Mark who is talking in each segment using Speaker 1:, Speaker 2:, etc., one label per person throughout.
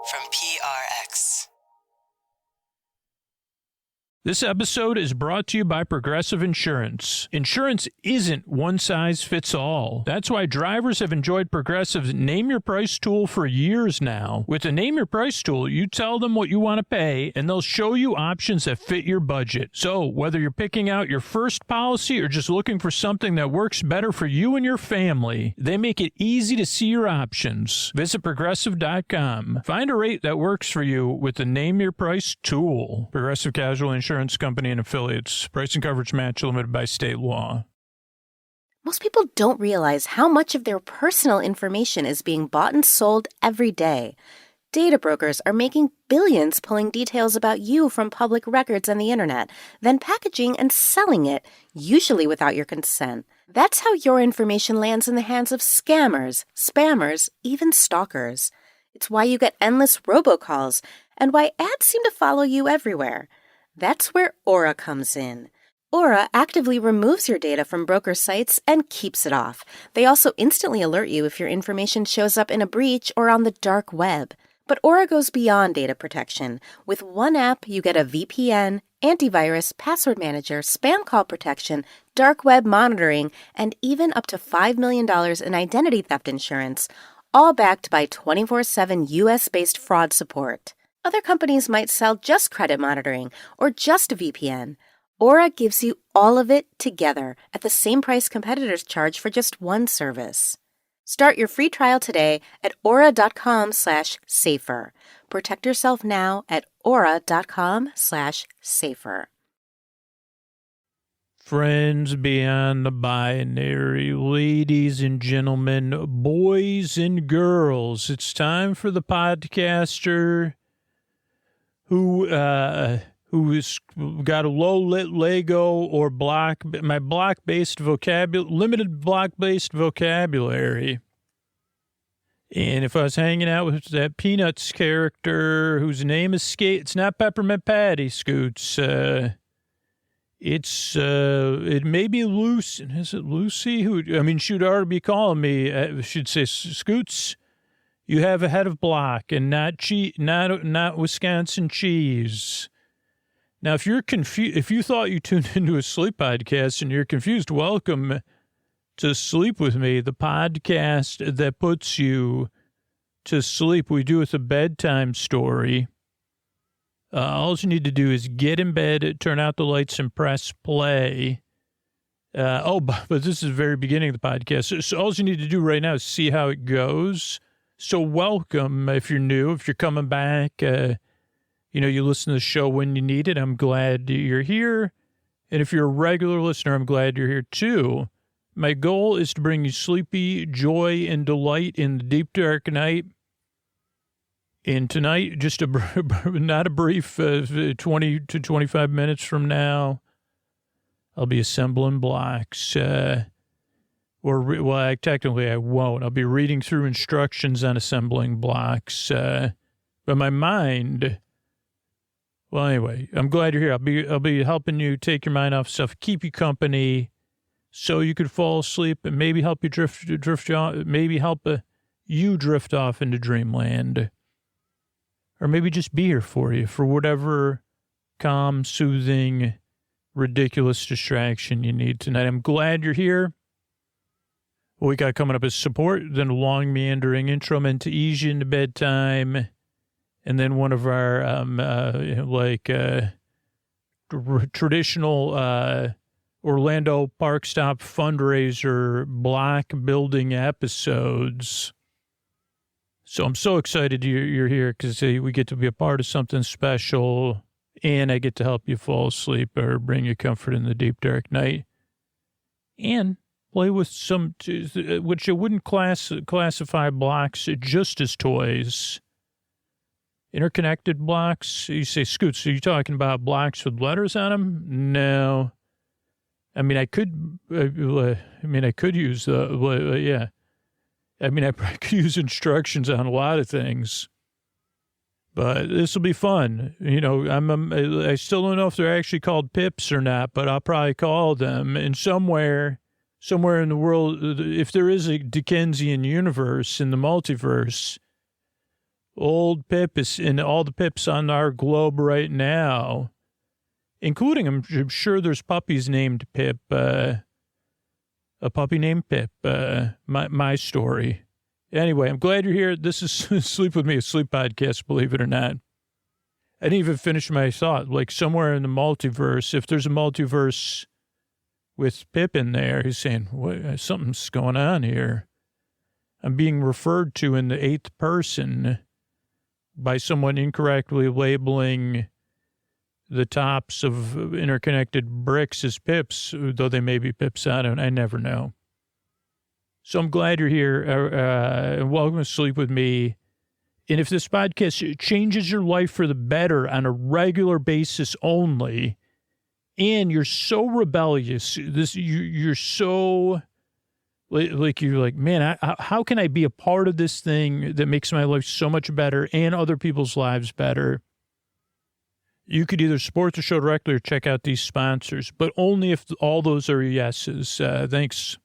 Speaker 1: from PRX.
Speaker 2: This episode is brought to you by Progressive Insurance. Insurance isn't one size fits all. That's why drivers have enjoyed Progressive's Name Your Price tool for years now. With the Name Your Price tool, you tell them what you want to pay, and they'll show you options that fit your budget. So, whether you're picking out your first policy or just looking for something that works better for you and your family, they make it easy to see your options. Visit Progressive.com. Find a rate that works for you with the Name Your Price tool. Progressive Casualty Insurance Company and affiliates. Price and coverage match limited by state law.
Speaker 3: Most people don't realize how much of their personal information is being bought and sold every day. Data brokers are making billions pulling details about you from public records and the internet, then packaging and selling it, usually without your consent. That's how your information lands in the hands of scammers, spammers, even stalkers. It's why you get endless robocalls and why ads seem to follow you everywhere. That's where Aura comes in. Aura actively removes your data from broker sites and keeps it off. They also instantly alert you if your information shows up in a breach or on the dark web. But Aura goes beyond data protection. With one app, you get a VPN, antivirus, password manager, spam call protection, dark web monitoring, and even up to $5 million in identity theft insurance, all backed by 24/7 US-based fraud support. Other companies might sell just credit monitoring or just a VPN. Aura gives you all of it together at the same price competitors charge for just one service. Start your free trial today at aura.com/safer. Protect yourself now at aura.com/safer.
Speaker 2: Friends beyond the binary, ladies and gentlemen, boys and girls, it's time for the podcaster who's got a low-lit Lego or limited block-based vocabulary. And if I was hanging out with that Peanuts character whose name is it's not Peppermint Patty, Scoots. It may be Lucy. Is it Lucy? She'd already be calling me. She'd say, Scoots, you have a head of block and not Wisconsin cheese. Now, if you're confused, if you thought you tuned into a sleep podcast and you're confused, welcome to Sleep With Me, the podcast that puts you to sleep. We do with a bedtime story. All you need to do is get in bed, turn out the lights, and press play. But this is the very beginning of the podcast. So all you need to do right now is see how it goes. So welcome if you're new, if you're coming back, you listen to the show when you need it. I'm glad you're here. And if you're a regular listener, I'm glad you're here too. My goal is to bring you sleepy joy and delight in the deep, dark night. And tonight, just not a brief 20 to 25 minutes from now, I'll be assembling blocks. Technically I won't. I'll be reading through instructions on assembling blocks. But my mind, well, anyway, I'm glad you're here. I'll be helping you take your mind off stuff, keep you company, so you could fall asleep and maybe help you drift off, maybe help you drift off into dreamland, or maybe just be here for you for whatever calm, soothing, ridiculous distraction you need tonight. I'm glad you're here. What we got coming up is support, then a long meandering intro meant to ease you into bedtime, and then one of our traditional Orlando Park Stop fundraiser block building episodes. So I'm so excited you're here because we get to be a part of something special, and I get to help you fall asleep or bring you comfort in the deep, dark night, and play with some, which you wouldn't classify blocks just as toys. Interconnected blocks. You say, Scoots, are you talking about blocks with letters on them? No. I could use yeah. I probably could use instructions on a lot of things. But this will be fun. I still don't know if they're actually called pips or not, but I'll probably call them. And somewhere in the world, if there is a Dickensian universe in the multiverse, Old Pip is in all the Pips on our globe right now, including, I'm sure there's puppies named Pip, a puppy named Pip, my story. Anyway, I'm glad you're here. This is Sleep With Me, a sleep podcast, believe it or not. I didn't even finish my thought. Like somewhere in the multiverse, if there's a multiverse with Pip in there, he's saying, what, something's going on here. I'm being referred to in the 8th person by someone incorrectly labeling the tops of interconnected bricks as Pips, though they may be Pips. I never know. So I'm glad you're here. And welcome to Sleep With Me. And if this podcast changes your life for the better on a regular basis only, and you're so rebellious, you're so like you're like, man, how can I be a part of this thing that makes my life so much better and other people's lives better? You could either support the show directly or check out these sponsors, but only if all those are yeses. Thanks.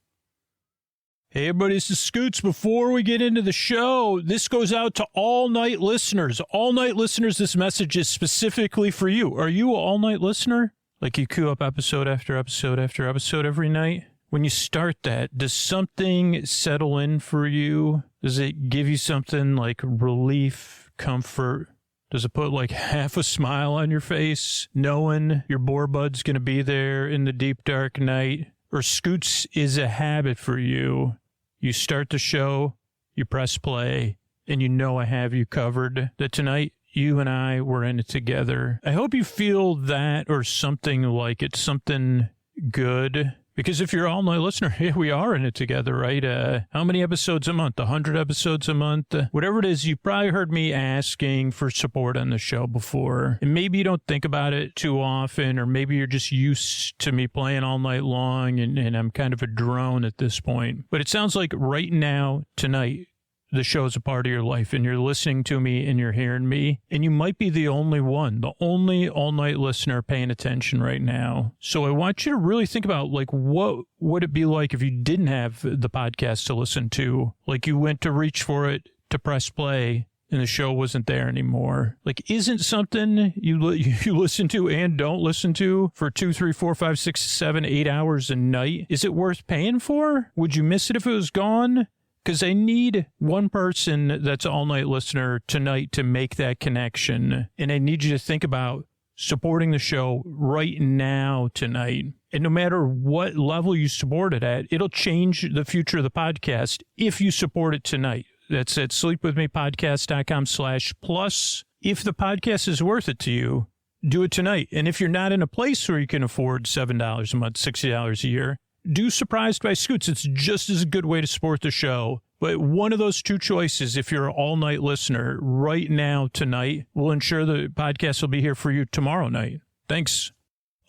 Speaker 2: Hey, everybody, this is Scoots. Before we get into the show, this goes out to all-night listeners. All-night listeners, this message is specifically for you. Are you an all-night listener? Like you queue up episode after episode after episode every night? When you start that, does something settle in for you? Does it give you something like relief, comfort? Does it put like half a smile on your face, knowing your Borbud's going to be there in the deep, dark night? Or Scoots is a habit for you? You start the show, you press play, and you know I have you covered. That tonight, you and I were in it together. I hope you feel that or something like it, something good. Because if you're an all-night listener, yeah, we are in it together, right? How many episodes a month? 100 episodes a month? Whatever it is, you probably heard me asking for support on the show before. And maybe you don't think about it too often, or maybe you're just used to me playing all night long, and I'm kind of a drone at this point. But it sounds like right now, tonight, the show's a part of your life, and you're listening to me, and you're hearing me, and you might be the only one, the only all-night listener paying attention right now. So I want you to really think about, like, what would it be like if you didn't have the podcast to listen to? Like, you went to reach for it to press play, and the show wasn't there anymore. Like, isn't something you listen to and don't listen to for 2, 3, 4, 5, 6, 7, 8 hours a night, is it worth paying for? Would you miss it if it was gone? Because I need one person that's an all-night listener tonight to make that connection. And I need you to think about supporting the show right now tonight. And no matter what level you support it at, it'll change the future of the podcast if you support it tonight. That's at sleepwithmepodcast.com/plus. If the podcast is worth it to you, do it tonight. And if you're not in a place where you can afford $7 a month, $60 a year, do Surprised by Scoots. It's just as a good way to support the show. But one of those two choices, if you're an all-night listener, right now, tonight, will ensure the podcast will be here for you tomorrow night. Thanks.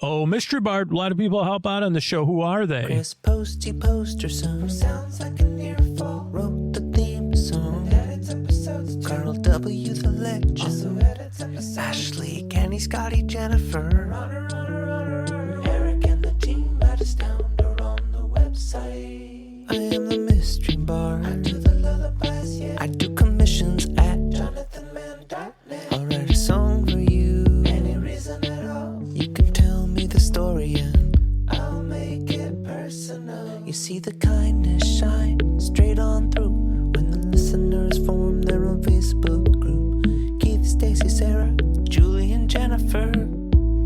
Speaker 2: Oh, Mystery Bard, a lot of people help out on the show. Who are they?
Speaker 4: Chris Posty Poster Son sounds like an earful. Wrote the theme song. Edits episodes. Carl W. the Legend. Also edits episodes. Ashley, Kenny, Scotty, Jennifer. Runner. Eric and the team at Astound are on the website. I am the Mystery Bard. I do the lullabies, yeah. I do commissions at jonathanmann.net. I'll write a song for you. Any reason at all. You can tell me the story and I'll make it personal. You see the kindness shine straight on through when the listeners form their own Facebook group. Keith, Stacy, Sarah, Julie, and Jennifer.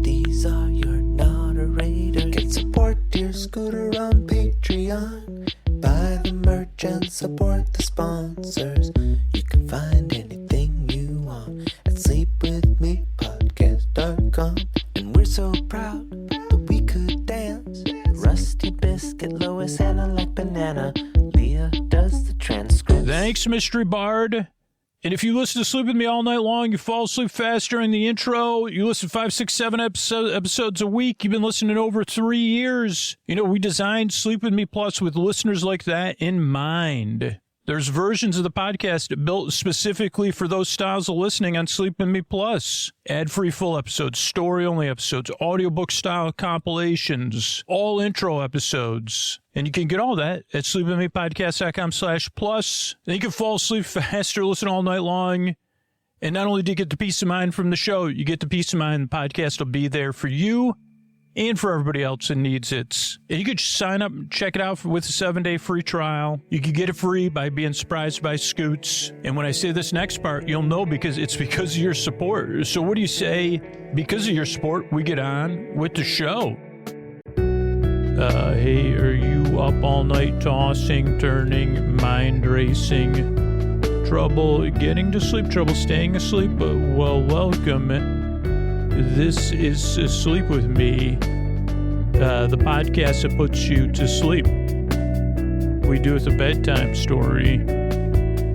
Speaker 4: These are your moderators. Get support your scooter on Patreon. Buy the merch and support the sponsors. You can find anything you want at sleepwithmepodcast.com. And we're so proud that we could dance. Rusty Biscuit, Lois, Anna like banana. Leah does the transcript.
Speaker 2: Thanks, Mystery Bard. And if you listen to Sleep With Me all night long, you fall asleep fast during the intro, you listen 5, 6, 7 episodes a week, you've been listening over 3 years. You know, we designed Sleep With Me Plus with listeners like that in mind. There's versions of the podcast built specifically for those styles of listening on Sleep With Me Plus. Ad-free full episodes, story-only episodes, audiobook-style compilations, all intro episodes. And you can get all that at sleepwithmepodcast.com/plus. Then you can fall asleep faster, listen all night long, And not only do you get the peace of mind from the show, you get the peace of mind. The podcast will be there for you and for everybody else that needs it. And you could sign up and check it out with a 7-day free trial. You could get it free by being surprised by Scoots. And when I say this next part, you'll know because it's because of your support. So what do you say? Because of your support, we get on with the show. Hey, are you up all night tossing, turning, mind racing? Trouble getting to sleep, trouble staying asleep? Well, welcome. This is Sleep With Me, the podcast that puts you to sleep. We do it with a bedtime story.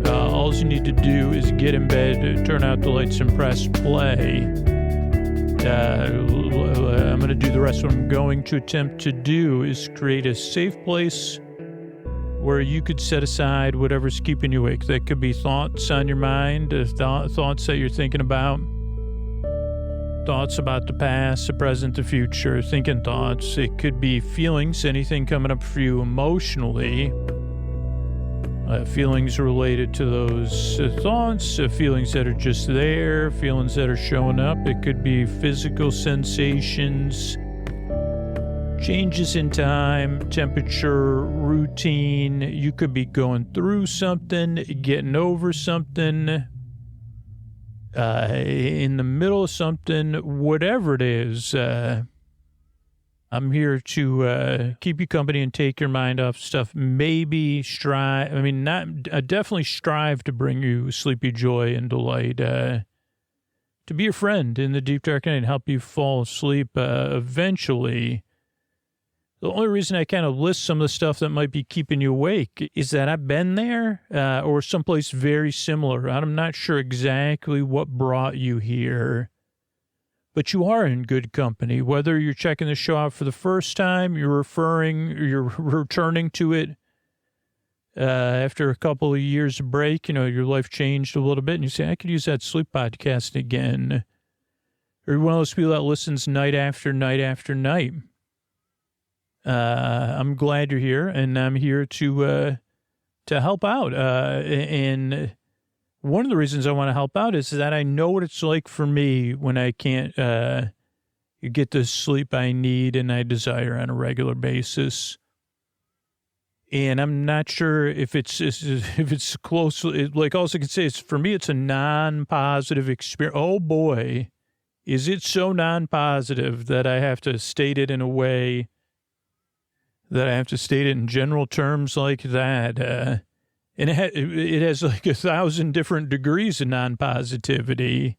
Speaker 2: All you need to do is get in bed, turn out the lights, and press play. I'm going to do the rest. What I'm going to attempt to do is create a safe place where you could set aside whatever's keeping you awake. That could be thoughts on your mind, thoughts that you're thinking about, thoughts about the past, the present, the future, thinking thoughts. It could be feelings, anything coming up for you emotionally, feelings related to those thoughts, feelings that are just there, feelings that are showing up. It could be physical sensations, changes in time, temperature, routine. You could be going through something, getting over something, in the middle of something, whatever it is. I'm here to keep you company and take your mind off stuff. Maybe definitely strive to bring you sleepy joy and delight. To be your friend in the deep dark night and help you fall asleep eventually. The only reason I kind of list some of the stuff that might be keeping you awake is that I've been there or someplace very similar. I'm not sure exactly what brought you here, but you are in good company. Whether you're checking the show out for the first time, you're returning to it after a couple of years of break, your life changed a little bit, and you say, I could use that sleep podcast again. Or you're one of those people that listens night after night after night. I'm glad you're here, and I'm here to help out. And one of the reasons I want to help out is that I know what it's like for me when I can't get the sleep I need and I desire on a regular basis. And I'm not sure if it's close. Like all I can say is for me, it's a non-positive experience. Oh boy, is it so non-positive that I have to state it in a way. That I have to state it in general terms like that. And it has like 1,000 different degrees of non-positivity.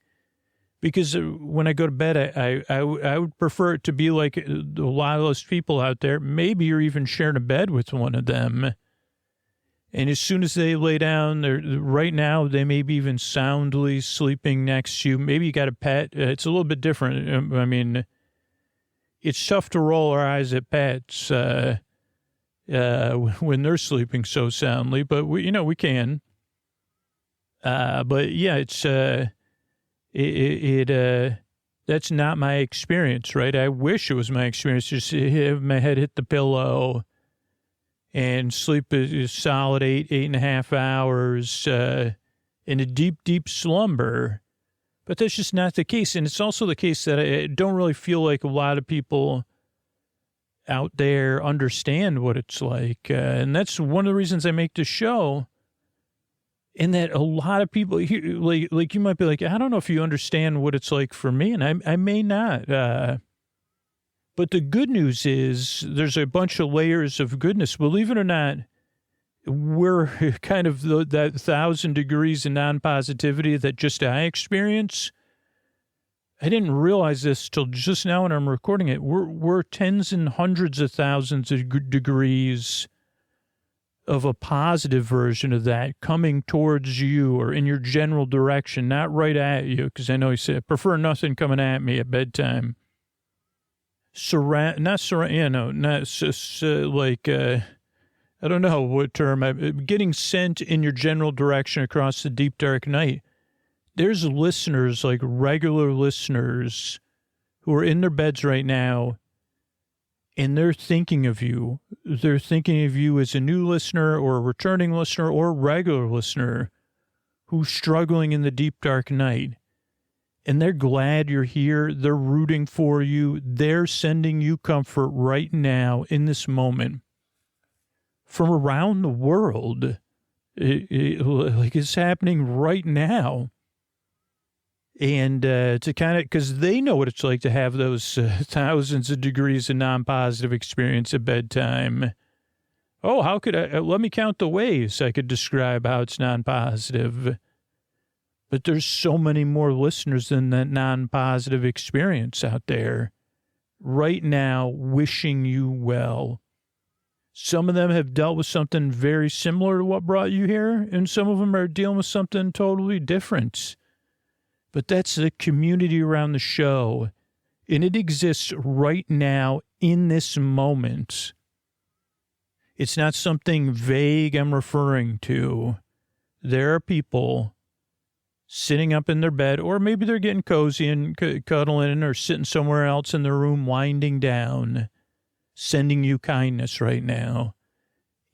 Speaker 2: Because when I go to bed, I would prefer it to be like a lot of those people out there. Maybe you're even sharing a bed with one of them. And as soon as they lay down, right now, they may be even soundly sleeping next to you. Maybe you got a pet. It's a little bit different. I mean, it's tough to roll our eyes at pets when they're sleeping so soundly, but we can. But yeah, it's that's not my experience, right? I wish it was my experience. Just have my head hit the pillow and sleep a solid 8.5 hours in a deep, deep slumber. But that's just not the case. And it's also the case that I don't really feel like a lot of people out there understand what it's like. And that's one of the reasons I make the show. And that a lot of people, like you might be like, I don't know if you understand what it's like for me. And I may not. But the good news is there's a bunch of layers of goodness. Believe it or not, we're kind of that 1,000 degrees of non-positivity that just I experience. I didn't realize this till just now when I'm recording it. We're tens and hundreds of thousands of degrees of a positive version of that coming towards you or in your general direction, not right at you, because I know you say, I prefer nothing coming at me at bedtime. I don't know what term, getting sent in your general direction across the deep, dark night. There's listeners, like regular listeners, who are in their beds right now, and they're thinking of you. They're thinking of you as a new listener or a returning listener or a regular listener who's struggling in the deep, dark night. And they're glad you're here. They're rooting for you. They're sending you comfort right now in this moment from around the world. Like it's happening right now. And to kind of, because they know what it's like to have those thousands of degrees of non-positive experience at bedtime. Oh, how could I, let me count the ways I could describe how it's non-positive. But there's so many more listeners than that non-positive experience out there right now wishing you well. Some of them have dealt with something very similar to what brought you here, and some of them are dealing with something totally different. But that's the community around the show, and it exists right now in this moment. It's not something vague I'm referring to. There are people sitting up in their bed, or maybe they're getting cozy and cuddling, or sitting somewhere else in their room winding down, sending you kindness right now.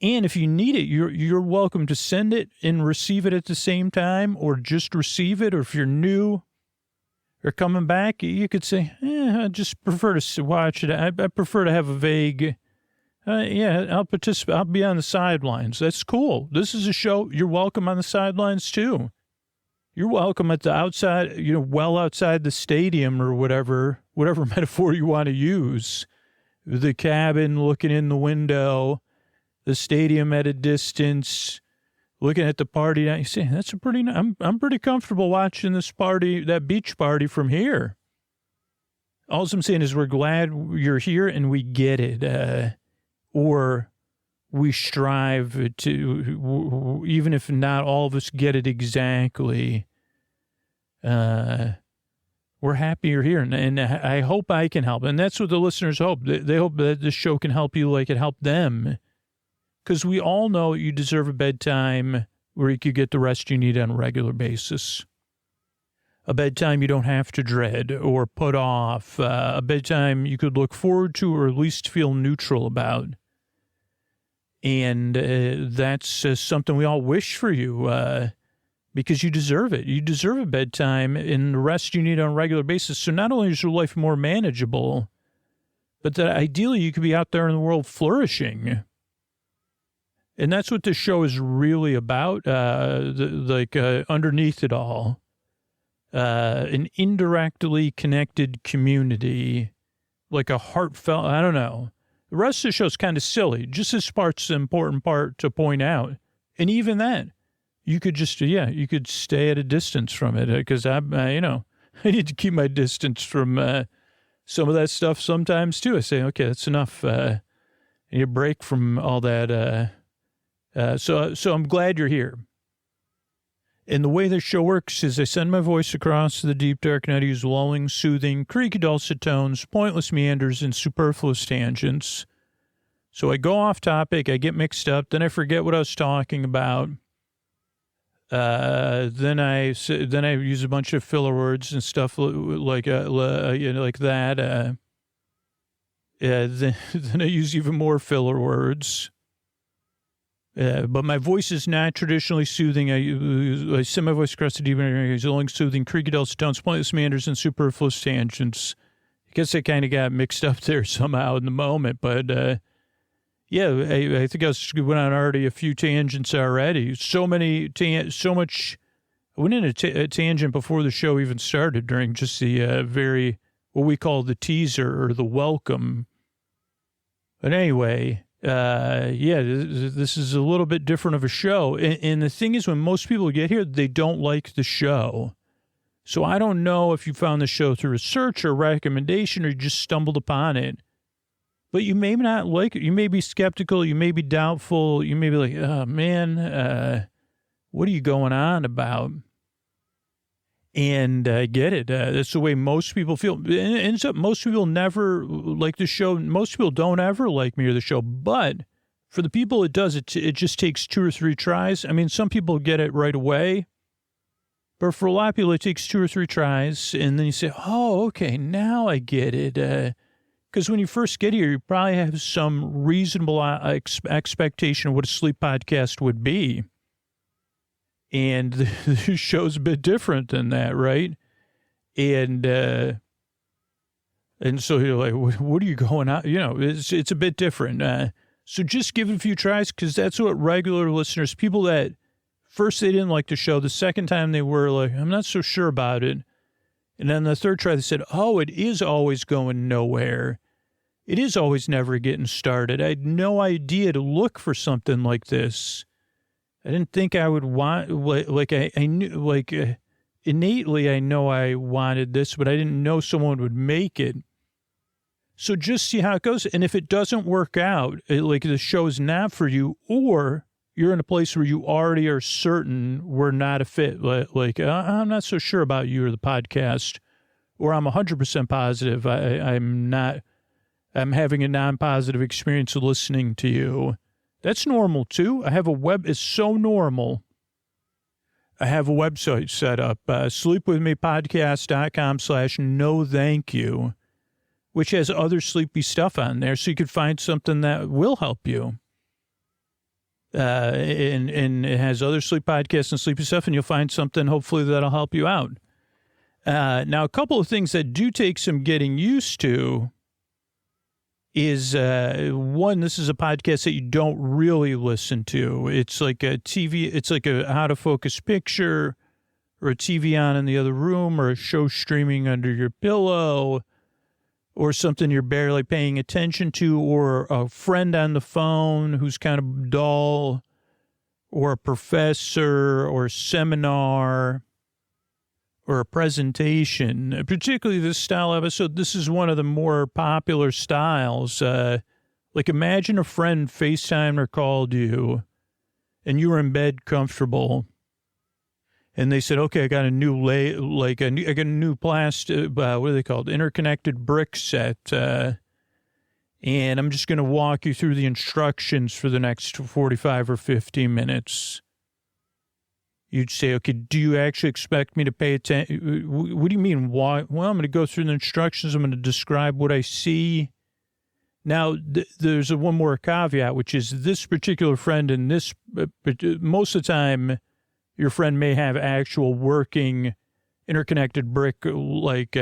Speaker 2: And if you need it, you're welcome to send it and receive it at the same time, or just receive it. Or if you're new or coming back, you could say, I just prefer to watch it. I prefer to have a vague, I'll participate. I'll be on the sidelines. That's cool. This is a show. You're welcome on the sidelines too. You're welcome at the outside, well outside the stadium or whatever metaphor you want to use. The cabin, looking in the window, the stadium at a distance, looking at the party. You say, that's a pretty, I'm pretty comfortable watching this party, that beach party from here. All I'm saying is we're glad you're here and we get it. Or we strive to, even if not all of us get it exactly, we're happy you're here. And I hope I can help. And that's what the listeners hope. They hope that this show can help you like it helped them. Because we all know you deserve a bedtime where you could get the rest you need on a regular basis. A bedtime you don't have to dread or put off. A bedtime you could look forward to or at least feel neutral about. And that's something we all wish for you because you deserve it. You deserve a bedtime and the rest you need on a regular basis. So not only is your life more manageable, but that ideally you could be out there in the world flourishing. And that's what this show is really about, underneath it all. An indirectly connected community, like a heartfelt, I don't know. The rest of the show is kind of silly. Just this part's the important part to point out. And even that, you could just, you could stay at a distance from it because I need to keep my distance from some of that stuff sometimes too. I say, okay, that's enough. You break from all that. So I'm glad you're here. And the way this show works is I send my voice across the deep, dark night, use lulling, soothing, creaky, dulcet tones, pointless meanders, and superfluous tangents. So I go off topic, I get mixed up, then I forget what I was talking about. Then I use a bunch of filler words and stuff like that. Then I use even more filler words. But my voice is not traditionally soothing. I send my voice across the deep areas, lulling, soothing, creaky, dulcet tones, pointless meanders, and superfluous tangents. I guess I kind of got mixed up there somehow in the moment. But, I think I went on already a few tangents already. So much. I went in a tangent before the show even started during just the what we call the teaser or the welcome. But anyway... this is a little bit different of a show. And the thing is, when most people get here, they don't like the show. So I don't know if you found the show through a search or recommendation or you just stumbled upon it. But you may not like it. You may be skeptical. You may be doubtful. You may be like, oh, man, what are you going on about? And I get it. That's the way most people feel. And it ends up most people never like the show. Most people don't ever like me or the show. But for the people it does, it just takes 2 or 3 tries. I mean, some people get it right away. But for a lot of people, it takes 2 or 3 tries. And then you say, oh, okay, now I get it. Because when you first get here, you probably have some reasonable expectation of what a sleep podcast would be. And the show's a bit different than that, right? And so you're like, what are you going on? You know, it's a bit different. So just give it a few tries, because that's what regular listeners, people that first they didn't like the show, the second time they were like, I'm not so sure about it. And then the third try, they said, oh, it is always going nowhere. It is always never getting started. I had no idea to look for something like this. I didn't think I would want, like I knew, like innately I know I wanted this, but I didn't know someone would make it. So just see how it goes. And if it doesn't work out, like the show is not for you, or you're in a place where you already are certain we're not a fit, like I'm not so sure about you or the podcast, or I'm 100% positive I'm having a non-positive experience listening to you. That's normal too. It's so normal. I have a website set up, sleepwithmepodcast.com/no thank you, which has other sleepy stuff on there, so you could find something that will help you. And it has other sleep podcasts and sleepy stuff, and you'll find something hopefully that'll help you out. Now, a couple of things that do take some getting used to is, one, this is a podcast that you don't really listen to. It's like a TV, it's like a out of focus picture, or a TV on in the other room, or a show streaming under your pillow, or something you're barely paying attention to, or a friend on the phone who's kind of dull, or a professor, or a seminar, or a presentation. Particularly this style episode, this is one of the more popular styles. Like imagine a friend FaceTimed or called you, and you were in bed comfortable, and they said, okay, I got a new I got a new plastic, what are they called? Interconnected brick set. And I'm just going to walk you through the instructions for the next 45 or 50 minutes. You'd say, okay, do you actually expect me to pay attention? What do you mean? Why? Well, I'm going to go through the instructions. I'm going to describe what I see. Now, there's one more caveat, which is this particular friend and this, most of the time, your friend may have actual working interconnected brick, like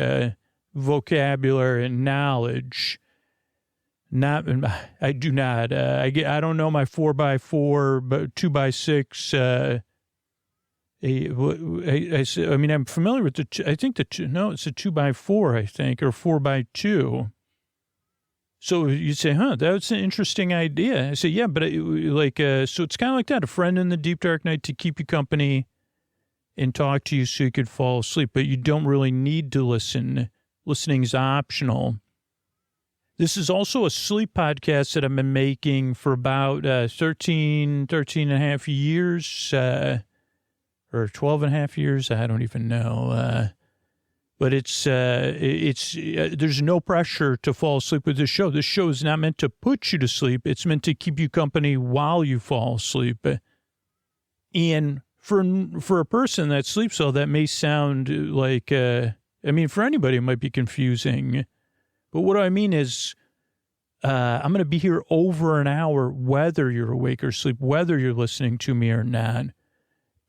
Speaker 2: vocabulary and knowledge. I do not. I don't know my 4x4, but 2x6. I mean, I'm familiar with it's a 2x4, I think, or 4x2. So you say, that's an interesting idea. I say, yeah, but so it's kind of like that. A friend in the deep dark night to keep you company and talk to you so you could fall asleep, but you don't really need to listen. Listening is optional. This is also a sleep podcast that I've been making for about 13 and a half years, or 12 and a half years. I don't even know. But it's there's no pressure to fall asleep with this show. This show is not meant to put you to sleep. It's meant to keep you company while you fall asleep. And for a person that sleeps well, that may sound like, for anybody, it might be confusing. But what I mean is, I'm going to be here over an hour, whether you're awake or asleep, whether you're listening to me or not.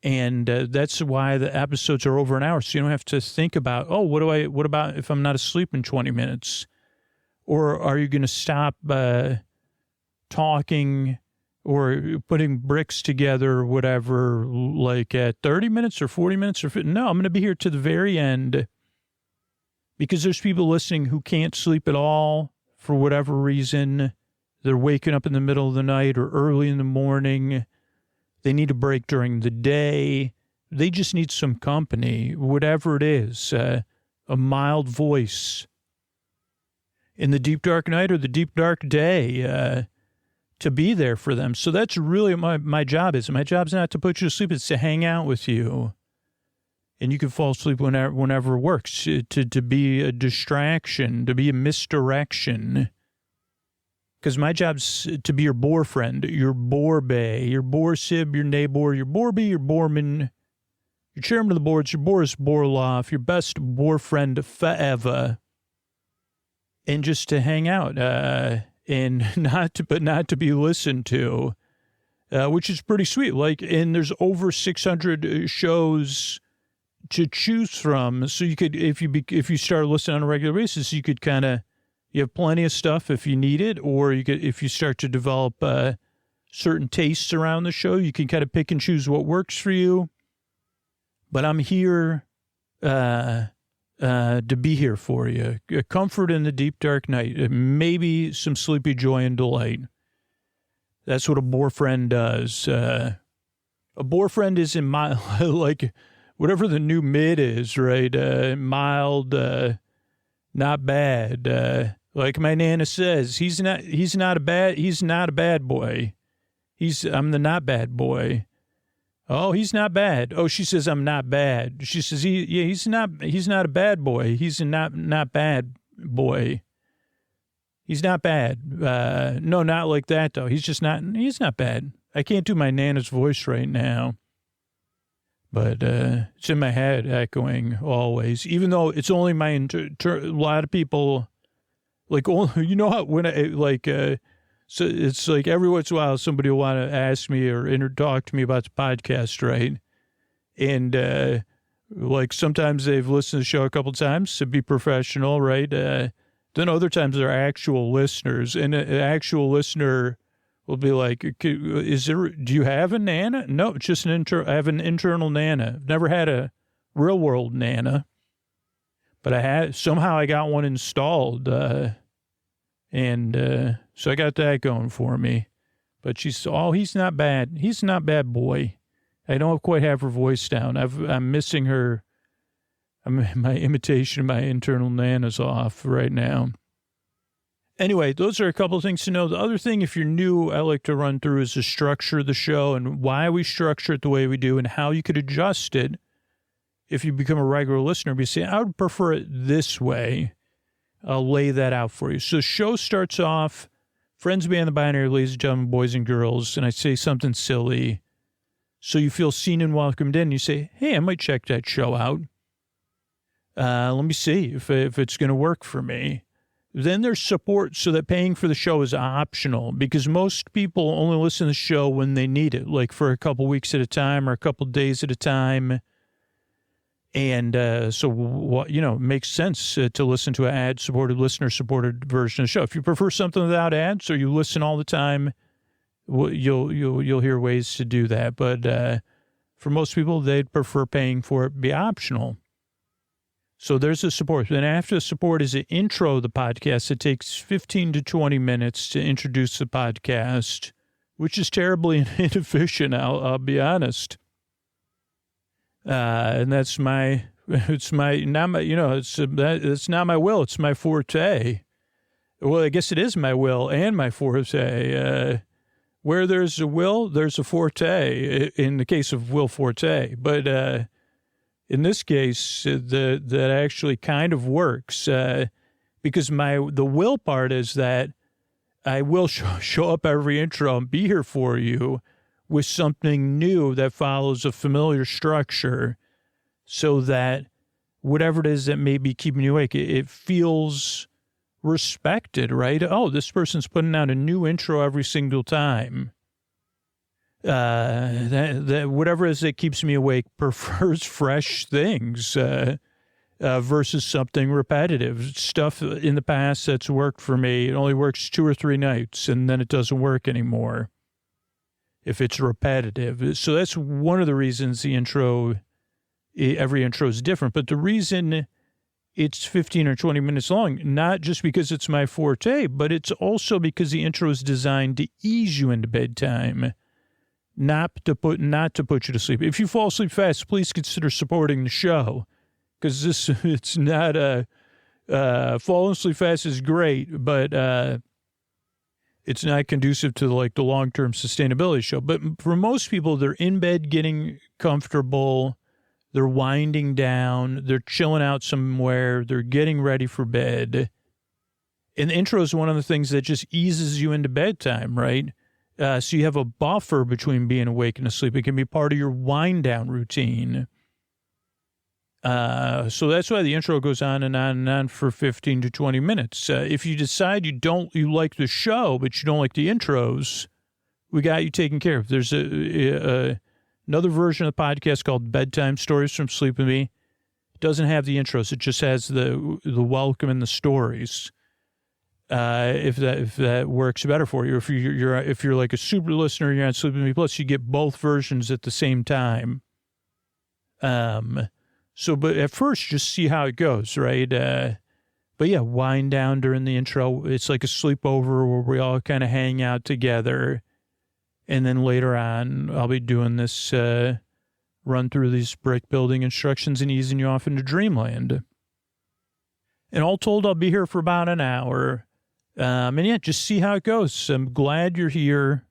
Speaker 2: And that's why the episodes are over an hour. So you don't have to think about, what about if I'm not asleep in 20 minutes? Or are you going to stop talking or putting bricks together or whatever, like at 30 minutes or 40 minutes? No, I'm going to be here to the very end, because there's people listening who can't sleep at all for whatever reason. They're waking up in the middle of the night or early in the morning. They need a break during the day. They just need some company, whatever it is, a mild voice in the deep dark night or the deep dark day, to be there for them. So that's really my job is. My job's not to put you to sleep. It's to hang out with you. And you can fall asleep whenever it works, to be a distraction, to be a misdirection. Because my job's to be your bore friend, your bore bay, your bore sib, your neighbor, your borebee, your boreman, your chairman of the boards, your Boris Borloff, your best bore friend forever. And just to hang out, and not to be listened to. which is pretty sweet. Like, and there's over 600 shows to choose from. So you could, if you start listening on a regular basis, you could you have plenty of stuff if you need it, or you could, if you start to develop certain tastes around the show, you can kind of pick and choose what works for you. But I'm here to be here for you. Comfort in the deep, dark night. Maybe some sleepy joy and delight. That's what a boyfriend does. A boyfriend is in my, like, whatever the new mid is, right? Mild, not bad. Like my Nana says, he's not a bad boy. I'm the not bad boy. Oh, he's not bad. Oh, she says I'm not bad. She says he's not a bad boy. He's a not bad boy. He's not bad. No, not like that though. He's not bad. I can't do my Nana's voice right now. But it's in my head echoing always, even though it's only my a lot of people like, you know how when so it's like every once in a while somebody will want to ask me or talk to me about the podcast, right? And like sometimes they've listened to the show a couple times to be professional, right? Then other times they're actual listeners, and an actual listener will be like, do you have a Nana? No, it's just I have an internal Nana. I've never had a real world Nana, but somehow I got one installed. So I got that going for me. But he's not bad. He's not bad boy. I don't quite have her voice down. I'm missing her. My imitation of my internal Nana's off right now. Anyway, those are a couple of things to know. The other thing, if you're new, I like to run through is the structure of the show and why we structure it the way we do and how you could adjust it if you become a regular listener. You say, I would prefer it this way. I'll lay that out for you. So the show starts off, friends beyond the binary, ladies and gentlemen, boys and girls, and I say something silly. So you feel seen and welcomed in. You say, hey, I might check that show out. Let me see if it's going to work for me. Then there's support so that paying for the show is optional because most people only listen to the show when they need it, like for a couple weeks at a time or a couple days at a time. And so, it makes sense to listen to an ad-supported, listener-supported version of the show. If you prefer something without ads or you listen all the time, you'll hear ways to do that. But for most people, they'd prefer paying for it be optional. So there's the support. Then after the support is an intro of the podcast. It takes 15 to 20 minutes to introduce the podcast, which is terribly inefficient, I'll be honest. And it's not my will. It's my forte. Well, I guess it is my will and my forte. Where there's a will, there's a forte in the case of Will Forte. But, in this case, that actually kind of works because the will part is that I will show up every intro and be here for you with something new that follows a familiar structure so that whatever it is that may be keeping you awake, it feels respected, right? Oh, this person's putting out a new intro every single time. That whatever it is that keeps me awake prefers fresh things versus something repetitive. Stuff in the past that's worked for me, it only works 2 or 3 nights, and then it doesn't work anymore if it's repetitive. So that's one of the reasons every intro is different. But the reason it's 15 or 20 minutes long, not just because it's my forte, but it's also because the intro is designed to ease you into bedtime. Not to put you to sleep. If you fall asleep fast, please consider supporting the show, because it's not falling asleep fast is great, but it's not conducive to the long-term sustainability show. But for most people, they're in bed getting comfortable, they're winding down, they're chilling out somewhere, they're getting ready for bed, and the intro is one of the things that just eases you into bedtime, right? So you have a buffer between being awake and asleep. It can be part of your wind down routine. So that's why the intro goes on and on and on for 15 to 20 minutes. If you decide you like the show, but you don't like the intros, we got you taken care of. There's another version of the podcast called Bedtime Stories from Sleep With Me. It doesn't have the intros. It just has the welcome and the stories. If that works better for you, if you're like a super listener, you're on Sleep With Me Plus, you get both versions at the same time. But at first, just see how it goes, right? But yeah, wind down during the intro. It's like a sleepover where we all kind of hang out together. And then later on, I'll be doing this, run through these brick building instructions and easing you off into dreamland. And all told, I'll be here for about an hour. And yeah, just see how it goes. I'm glad you're here.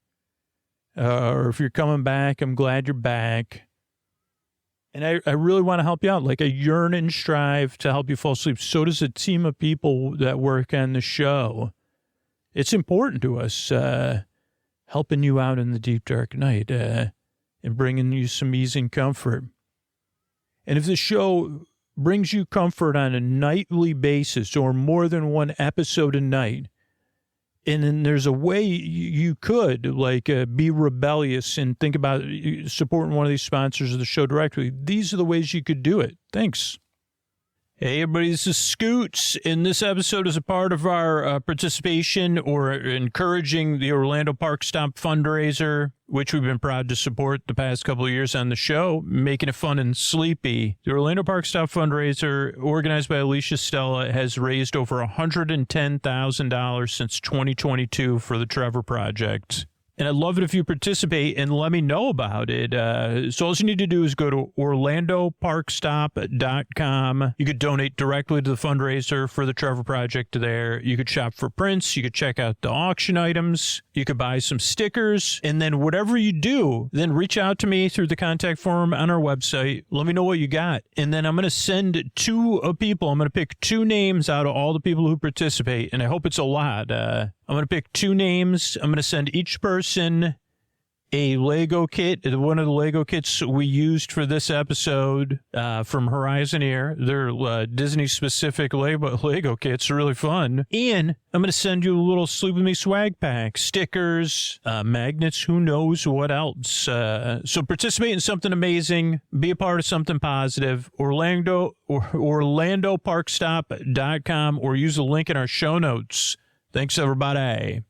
Speaker 2: Or if you're coming back, I'm glad you're back. And I really want to help you out. Like, I yearn and strive to help you fall asleep. So does a team of people that work on the show. It's important to us, helping you out in the deep, dark night, and bringing you some ease and comfort. And if the show brings you comfort on a nightly basis or more than one episode a night, and then there's a way you could, like, be rebellious and think about supporting one of these sponsors of the show directly. These are the ways you could do it. Thanks. Hey, everybody, this is Scoots, and this episode is a part of our participation or encouraging the Orlando Park Stop fundraiser, which we've been proud to support the past couple of years on the show, making it fun and sleepy. The Orlando Park Stop fundraiser, organized by Alicia Stella, has raised over $110,000 since 2022 for the Trevor Project. And I'd love it if you participate and let me know about it. So all you need to do is go to OrlandoParkStop.com. You could donate directly to the fundraiser for the Trevor Project there. You could shop for prints. You could check out the auction items. You could buy some stickers. And then whatever you do, then reach out to me through the contact form on our website. Let me know what you got. And then I'm going to send two people. I'm going to pick two names out of all the people who participate. And I hope it's a lot. I'm going to pick two names. I'm going to send each person a Lego kit, one of the Lego kits we used for this episode from Horizon Air. They're Disney-specific Lego kits. They're really fun. And I'm going to send you a little Sleep With Me swag pack, stickers, magnets, who knows what else. So participate in something amazing. Be a part of something positive. OrlandoParkStop.com, or use the link in our show notes. Thanks, everybody.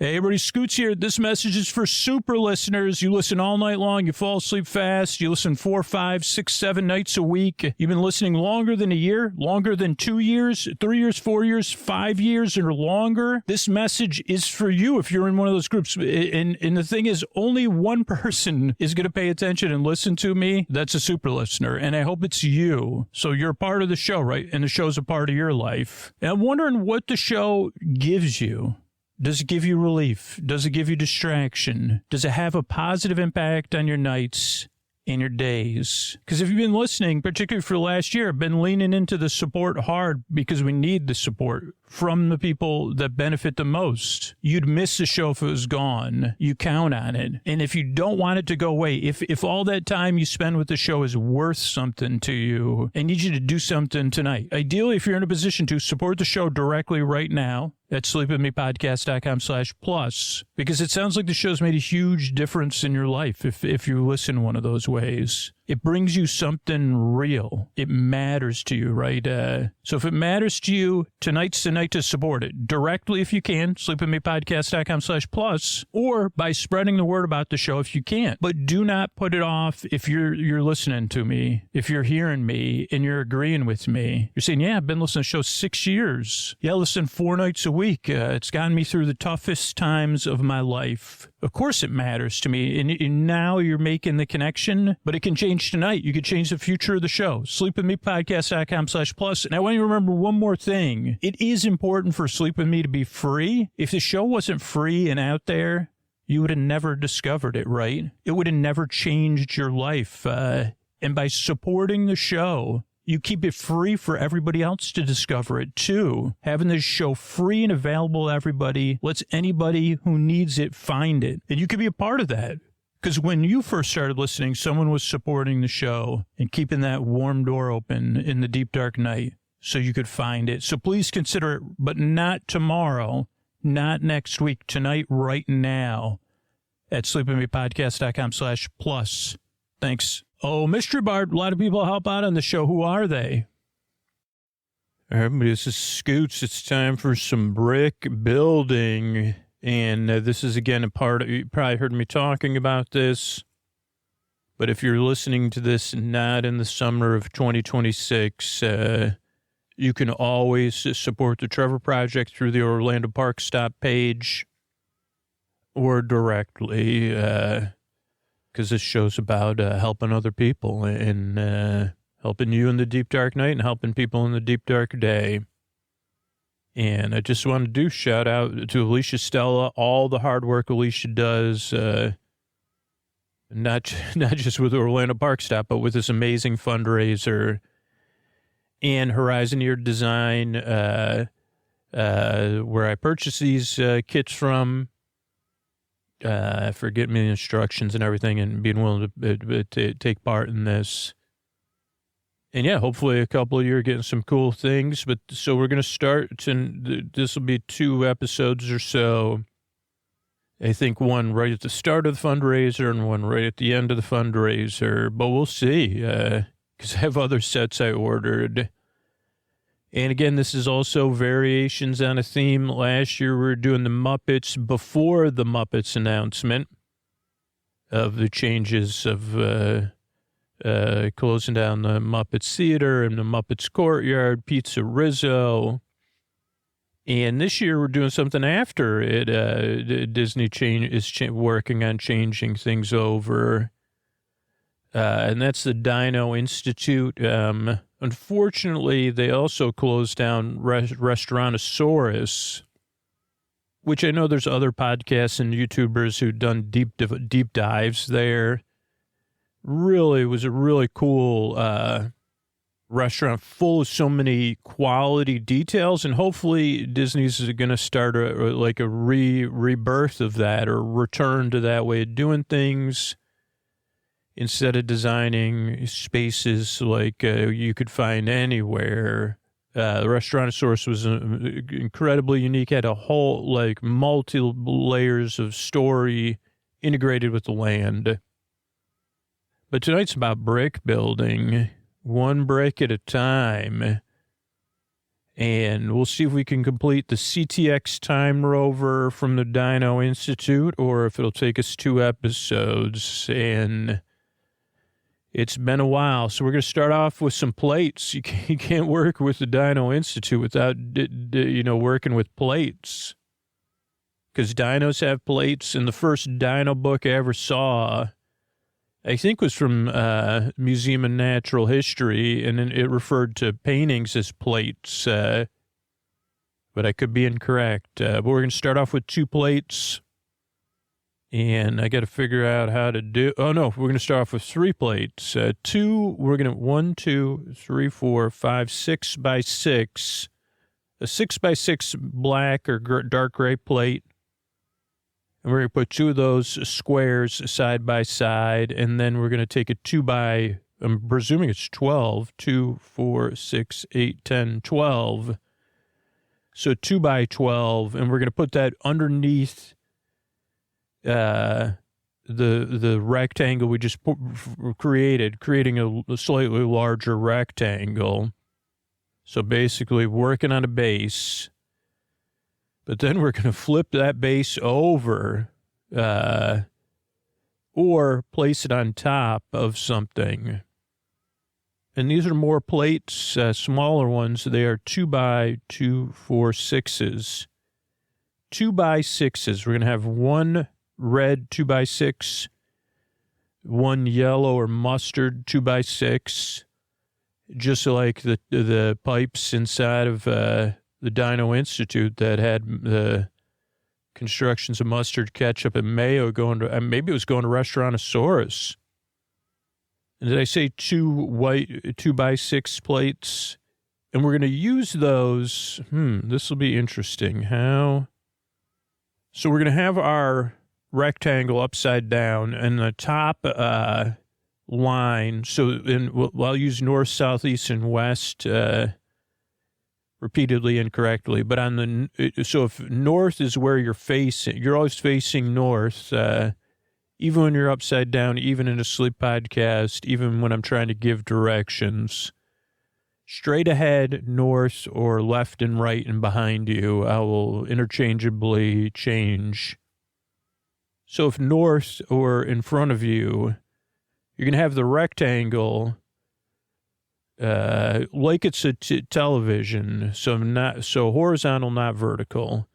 Speaker 2: Hey, everybody, Scoots here. This message is for super listeners. You listen all night long. You fall asleep fast. You listen 4, 5, 6, 7 nights a week. You've been listening longer than a year, longer than 2 years, 3 years, 4 years, 5 years, or longer. This message is for you if you're in one of those groups. And the thing is, only one person is going to pay attention and listen to me. That's a super listener, and I hope it's you. So you're a part of the show, right? And the show's a part of your life. And I'm wondering what the show gives you. Does it give you relief? Does it give you distraction? Does it have a positive impact on your nights and your days? Because if you've been listening, particularly for last year, I've been leaning into the support hard because we need the support from the people that benefit the most. You'd miss the show if it was gone. You count on it. And if you don't want it to go away, if all that time you spend with the show is worth something to you, I need you to do something tonight. Ideally, if you're in a position to support the show directly right now, at sleepwithmepodcast.com/plus, because it sounds like the show's made a huge difference in your life if you listen one of those ways. It brings you something real. It matters to you, right? So if it matters to you, tonight's the night to support it. Directly if you can, sleepwithmepodcast.com/plus, or by spreading the word about the show if you can't. But do not put it off if you're listening to me, if you're hearing me and you're agreeing with me. You're saying, yeah, I've been listening to the show 6 years. Yeah, I listen 4 nights a week. It's gotten me through the toughest times of my life. Of course it matters to me. And now you're making the connection, but it can change tonight. You could change the future of the show. sleepwithmepodcast.com/plus. And I want you to remember one more thing. It is important for Sleep With Me to be free. If the show wasn't free and out there, you would have never discovered it, right? It would have never changed your life. And by supporting the show, you keep it free for everybody else to discover it, too. Having this show free and available to everybody lets anybody who needs it find it. And you can be a part of that. Because when you first started listening, someone was supporting the show and keeping that warm door open in the deep, dark night so you could find it. So please consider it, but not tomorrow, not next week, tonight, right now. at sleepwithmepodcast.com/plus. Thanks. Oh, Mystery Bart, a lot of people help out on the show. Who are they? Everybody, this is Scoots. It's time for some brick building. And this is, again, a part of, you probably heard me talking about this. But if you're listening to this not in the summer of 2026, you can always support the Trevor Project through the Orlando Park Stop page or directly, because this show's about helping other people and helping you in the deep, dark night and helping people in the deep, dark day. And I just want to do shout out to Alicia Stella, all the hard work Alicia does, not just with Orlando Park Stop, but with this amazing fundraiser and Horizon Ear Design, where I purchased these kits from. For getting me the instructions and everything and being willing to take part in this. And yeah, hopefully a couple of you are getting some cool things. But so we're going to start, and this will be 2 episodes or so. I think one right at the start of the fundraiser and one right at the end of the fundraiser. But we'll see, because I have other sets I ordered. And again, this is also variations on a theme. Last year we were doing the Muppets before the Muppets announcement of the changes of closing down the Muppets Theater and the Muppets Courtyard, Pizza Rizzo. And this year we're doing something after it. Disney is working on changing things over. And that's the Dino Institute. Unfortunately, they also closed down Restaurantosaurus, which I know there's other podcasts and YouTubers who've done deep dives there. Really was a really cool restaurant full of so many quality details, and hopefully Disney's going to start a rebirth of that or return to that way of doing things. Instead of designing spaces like you could find anywhere, the Restaurantosaurus was incredibly unique, had a whole, multi-layers of story integrated with the land. But tonight's about brick building, one brick at a time. And we'll see if we can complete the CTX Time Rover from the Dino Institute, or if it'll take us 2 episodes. And it's been a while, so we're going to start off with some plates. You can't work with the Dino Institute without, working with plates. Because dinos have plates, and the first dino book I ever saw, I think, was from Museum of Natural History, and it referred to paintings as plates, but I could be incorrect. But we're going to start off with 2 plates. And I got to figure out how to do. Oh no, we're going to start off with 3 plates. 2. We're going to 1, 2, 3, 4, 5, 6 by 6. A 6 by 6 black or dark gray plate. And we're going to put 2 of those squares side by side, and then we're going to take a 2 by. I'm presuming it's 12. 2, 4, 6, 8, 10, 12. So 2 by 12, and we're going to put that underneath the rectangle we just created, creating a slightly larger rectangle. So basically working on a base, but then we're going to flip that base over, or place it on top of something. And these are more plates, smaller ones. They are 2 by 2, 4, 6s. 2 by 6s. We're going to have 1 red 2 by 6, 1 yellow or mustard 2 by 6, just like the pipes inside of the Dino Institute that had the constructions of mustard, ketchup, and mayo going to, maybe it was going to Restaurantosaurus. And did I say 2 white 2 by 6 plates? And we're going to use those. This will be interesting. How? So we're going to have our rectangle upside down, and the top line. So I'll use north, south, east, and west repeatedly incorrectly. But so if north is where you're facing, you're always facing north. even when you're upside down, even in a sleep podcast, even when I'm trying to give directions. Straight ahead, north, or left and right and behind you, I will interchangeably change. So if north or in front of you, you're going to have the rectangle like it's a television, so horizontal, not vertical.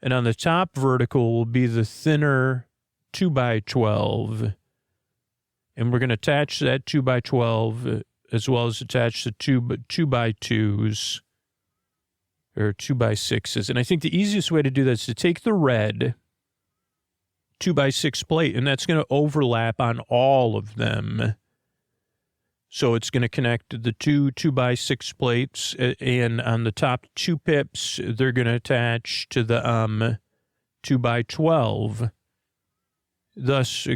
Speaker 2: And on the top vertical will be the thinner 2x12. And we're going to attach that 2x12 as well as attach the 2x2s or 2x6s. And I think the easiest way to do that is to take the red 2x6 plate, and that's going to overlap on all of them. So it's going to connect the 2x6 plates, and on the top 2 pips, they're going to attach to the 2x12, thus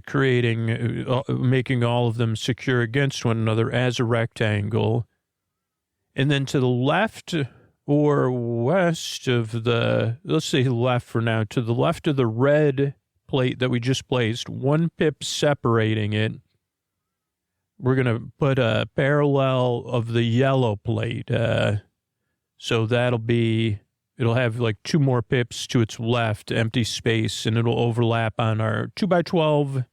Speaker 2: making all of them secure against one another as a rectangle. And then to the left or west of let's say left for now, to the left of the red plate that we just placed, 1 pip separating it, we're going to put a parallel of the yellow plate. So it'll have like 2 more pips to its left, empty space, and it'll overlap on our 2x12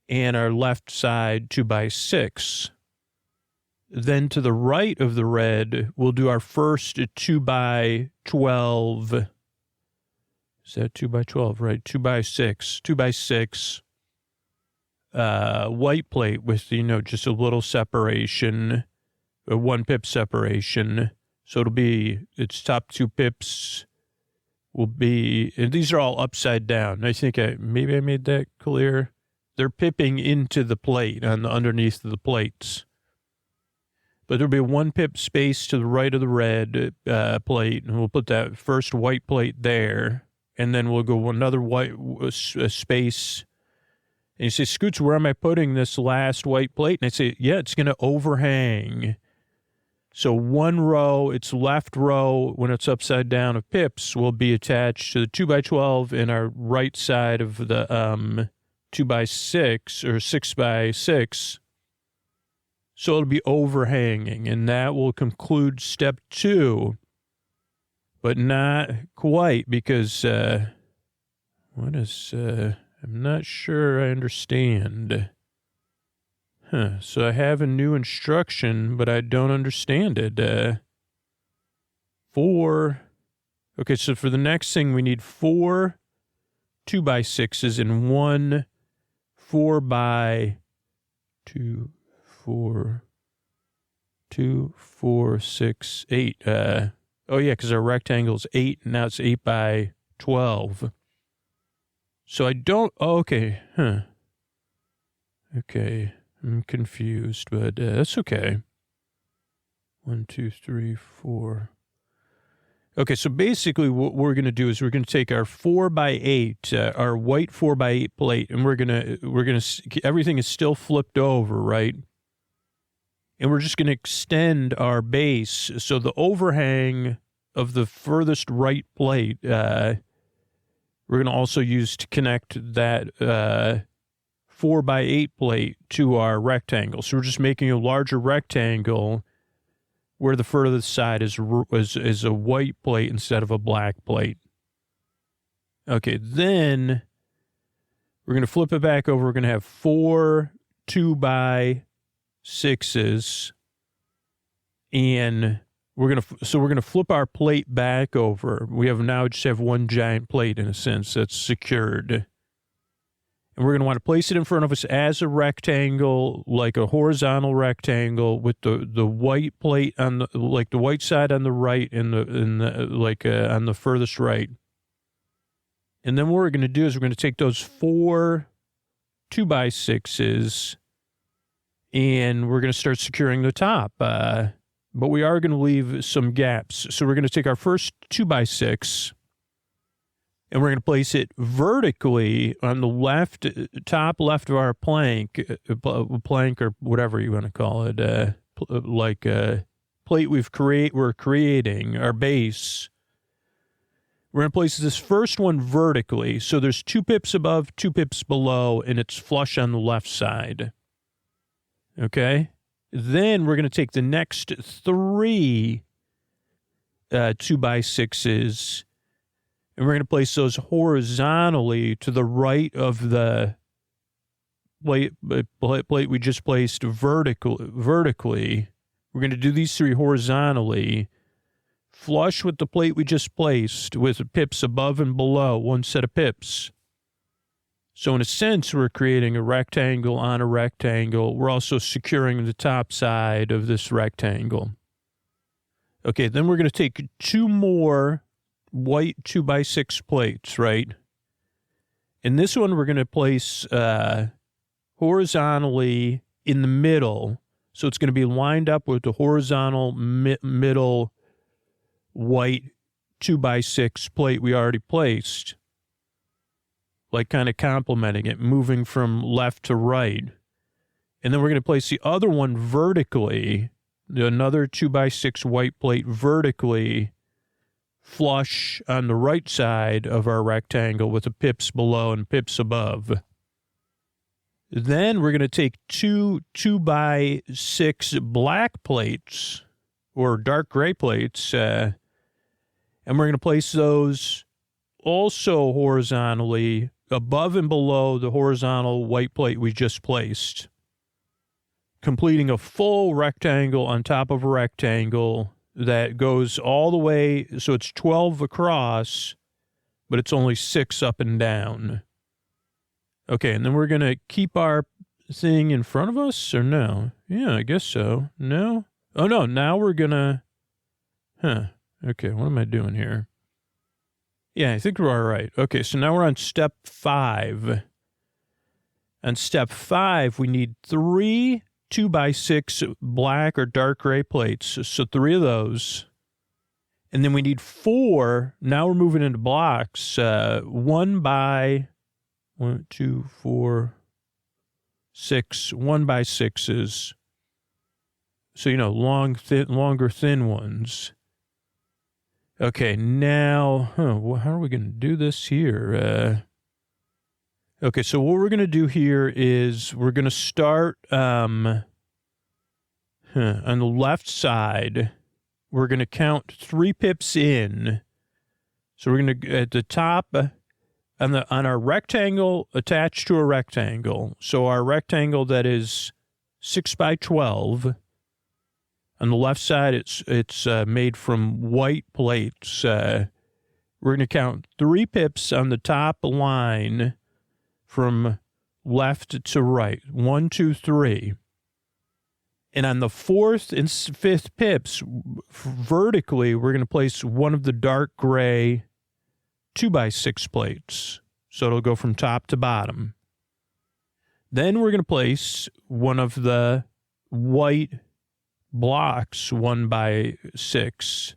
Speaker 2: and our left side 2x6. Then to the right of the red, we'll do our first 2x12. Is that 2x12, right? 2x6. White plate with, just a little separation, a 1 pip separation. So its top 2 pips will be, and these are all upside down. I think maybe I made that clear. They're pipping into the plate underneath of the plates. But there'll be a 1 pip space to the right of the red plate, and we'll put that first white plate there, and then we'll go another white space. And you say, Scoots, where am I putting this last white plate? And I say, yeah, it's going to overhang. So 1 row, its left row, when it's upside down of pips, will be attached to the 2x12 and our right side of the 2x6 or 6x6. So it'll be overhanging, and that will conclude step 2. But not quite, because I'm not sure I understand. So I have a new instruction, but I don't understand it. Okay, so for the next thing, we need 4 2x6s and 1 4x2, 4, 6, 8. Oh, yeah, because our rectangle's 8, and now it's 8x12. So I don't, okay, Okay, I'm confused, but that's okay. 1, 2, 3, 4. Okay, so basically what we're going to do is we're going to take our 4x8, our white 4x8 plate, and we're going to, everything is still flipped over, right? And we're just going to extend our base. So the overhang of the furthest right plate, we're going to also use to connect that 4x8 plate to our rectangle. So we're just making a larger rectangle where the furthest side is a white plate instead of a black plate. Okay, then we're going to flip it back over. We're going to have 4 2x6s, and we're going to flip our plate back over. We just have one giant plate in a sense that's secured. And we're going to want to place it in front of us as a rectangle, like a horizontal rectangle, with the white plate on the white side on the right and on the furthest right. And then what we're going to do is we're going to take those 4 2x6s and we're going to start securing the top. But we are going to leave some gaps. So we're going to take our first 2x6. And we're going to place it vertically on the top left of our plank or whatever you want to call it, like a plate we're creating, our base. We're going to place this first one vertically. So there's 2 pips above, 2 pips below, and it's flush on the left side. Okay? Then we're going to take the next 3 2x6s, and we're going to place those horizontally to the right of the plate we just placed vertically. We're going to do these 3 horizontally, flush with the plate we just placed with pips above and below, 1 set of pips. So in a sense, we're creating a rectangle on a rectangle. We're also securing the top side of this rectangle. Okay, then we're going to take 2 more white 2x6 plates, right? And this one we're going to place horizontally in the middle. So it's going to be lined up with the horizontal middle white 2x6 plate we already placed. Like kind of complementing it, moving from left to right. And then we're going to place the other one vertically, another 2x6 white plate vertically, flush on the right side of our rectangle with the pips below and pips above. Then we're going to take 2 2x6 black plates or dark gray plates, and we're going to place those also horizontally above and below the horizontal white plate we just placed, completing a full rectangle on top of a rectangle that goes all the way. So it's 12 across, but it's only 6 up and down. Okay, and then we're going to keep our thing in front of us, or no? Yeah, I guess so. No? Oh, no, now we're going to... Okay, what am I doing here? Yeah, I think we're all right. Okay, so now we're on step 5. On step 5, we need 3 2x6 black or dark gray plates. So 3 of those. And then we need 4. Now we're moving into blocks. 1 by... 1, 2, 4, 6, 1x6s. So, longer, thin ones. Okay, now, how are we going to do this here? Okay, so what we're going to do here is we're going to start on the left side. We're going to count 3 pips in. So we're going to, at the top... on our rectangle attached to a rectangle. So our rectangle that is 6x12. On the left side, it's made from white plates. We're going to count 3 pips on the top line from left to right. 1, 2, 3. And on the 4th and 5th pips, vertically, we're going to place one of the dark gray 2x6 plates. So it'll go from top to bottom. Then we're going to place one of the white blocks 1x6.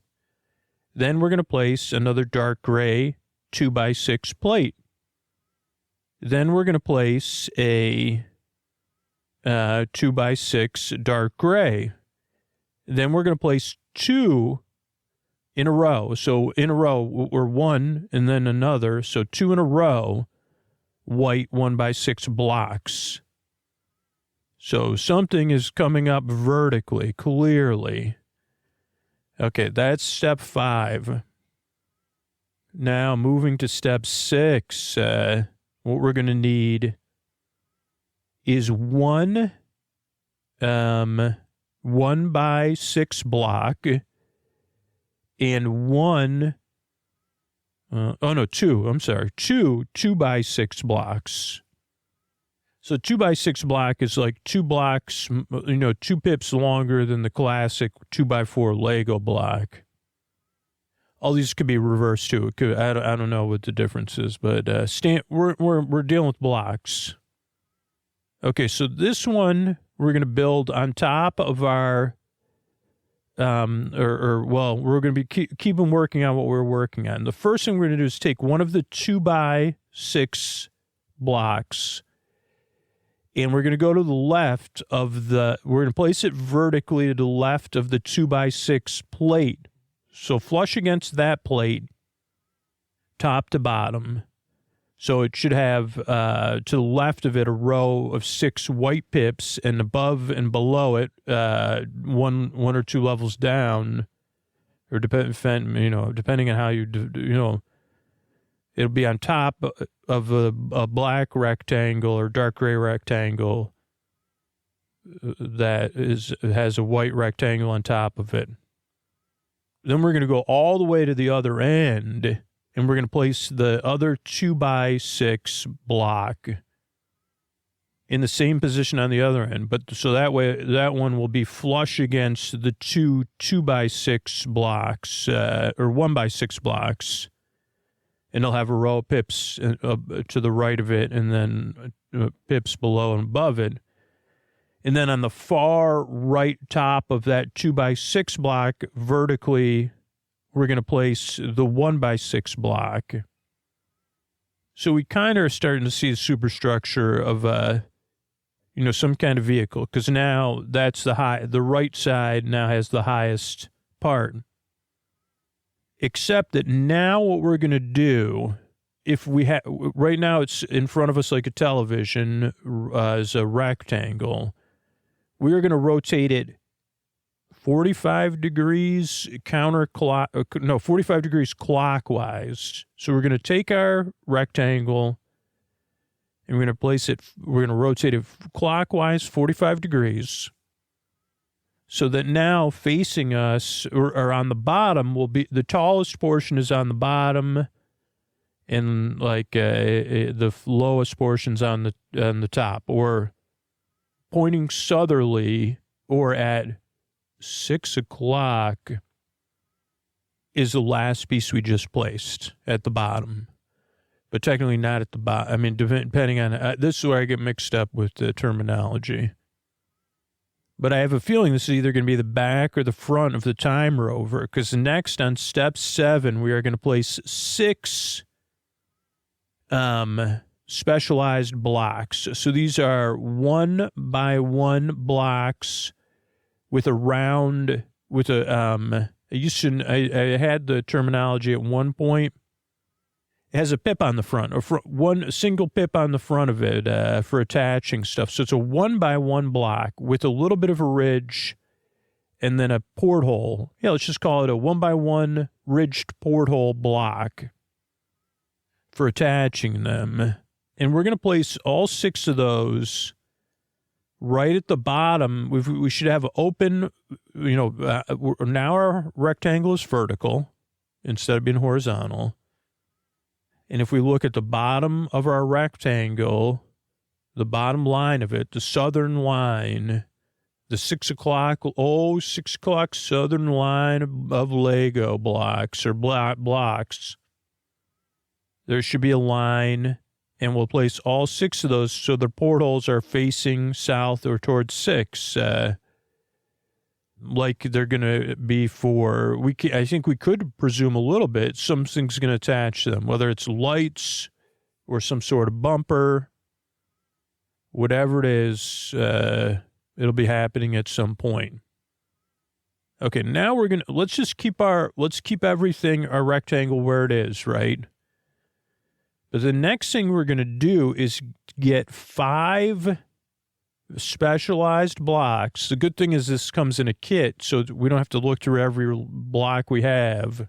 Speaker 2: Then we're going to place another dark gray 2x6 plate. Then we're going to place a 2x6 dark gray. Then we're going to place 2 in a row. So in a row, or 1 and then another. So 2 in a row, white 1x6 blocks. So something is coming up vertically, clearly. Okay, that's step 5. Now moving to step 6, what we're going to need is 1 1x6 block, and 2 2x6 blocks. So 2x6 block is like 2 blocks, 2 pips longer than the classic 2x4 Lego block. All these could be reversed too. I don't know what the difference is, but we're dealing with blocks. Okay, so this one we're going to build on top of our we're going to be keeping working on what we're working on. The first thing we're going to do is take one of the 2x6 blocks, and we're going to go to the left of we're going to place it vertically to the left of the 2x6 plate. So flush against that plate, top to bottom. So it should have to the left of it a row of 6 white pips, and above and below it, one or two levels down, or depending on how it'll be on top of a black rectangle or dark gray rectangle that has a white rectangle on top of it. Then we're going to go all the way to the other end, and we're going to place the other 2x6 block in the same position on the other end. But so that way, that one will be flush against the 2x6 blocks, or 1x6 blocks. And they'll have a row of pips to the right of it, and then pips below and above it. And then on the far right top of that 2x6 block, vertically, we're going to place the 1x6 block. So we kind of are starting to see the superstructure of, some kind of vehicle, because now that's the right side now has the highest part. Except that now what we're going to do, if we have, right now it's in front of us like a television, as a rectangle. We are going to rotate it 45 degrees 45 degrees clockwise. So we're going to take our rectangle and we're going to rotate it clockwise 45 degrees. So that now facing us, or on the bottom, will be the tallest portion is on the bottom, and the lowest portion's on the top, or pointing southerly, or at 6 o'clock is the last piece we just placed at the bottom, but technically not at the bottom. I mean, depending on this is where I get mixed up with the terminology. But I have a feeling this is either going to be the back or the front of the time rover, because next on step 7, we are going to place 6 specialized blocks. So these are 1x1 blocks with a round, I had the terminology at one point. It has a pip on the front, or one single pip on the front of it for attaching stuff. So it's a 1x1 block with a little bit of a ridge and then a porthole. Yeah, let's just call it a 1x1 ridged porthole block for attaching them. And we're going to place all 6 of those right at the bottom. We should have open, now our rectangle is vertical instead of being horizontal. And if we look at the bottom of our rectangle, the bottom line of it, the southern line, the 6 o'clock southern line of Lego blocks or blocks, there should be a line, and we'll place all 6 of those so the portholes are facing south or towards 6, like they're going to be for, I think we could presume a little bit, something's going to attach to them, whether it's lights or some sort of bumper, whatever it is, it'll be happening at some point. Okay, now let's keep everything, our rectangle where it is, right? But the next thing we're going to do is get 5 specialized blocks. The good thing is this comes in a kit, so we don't have to look through every block we have.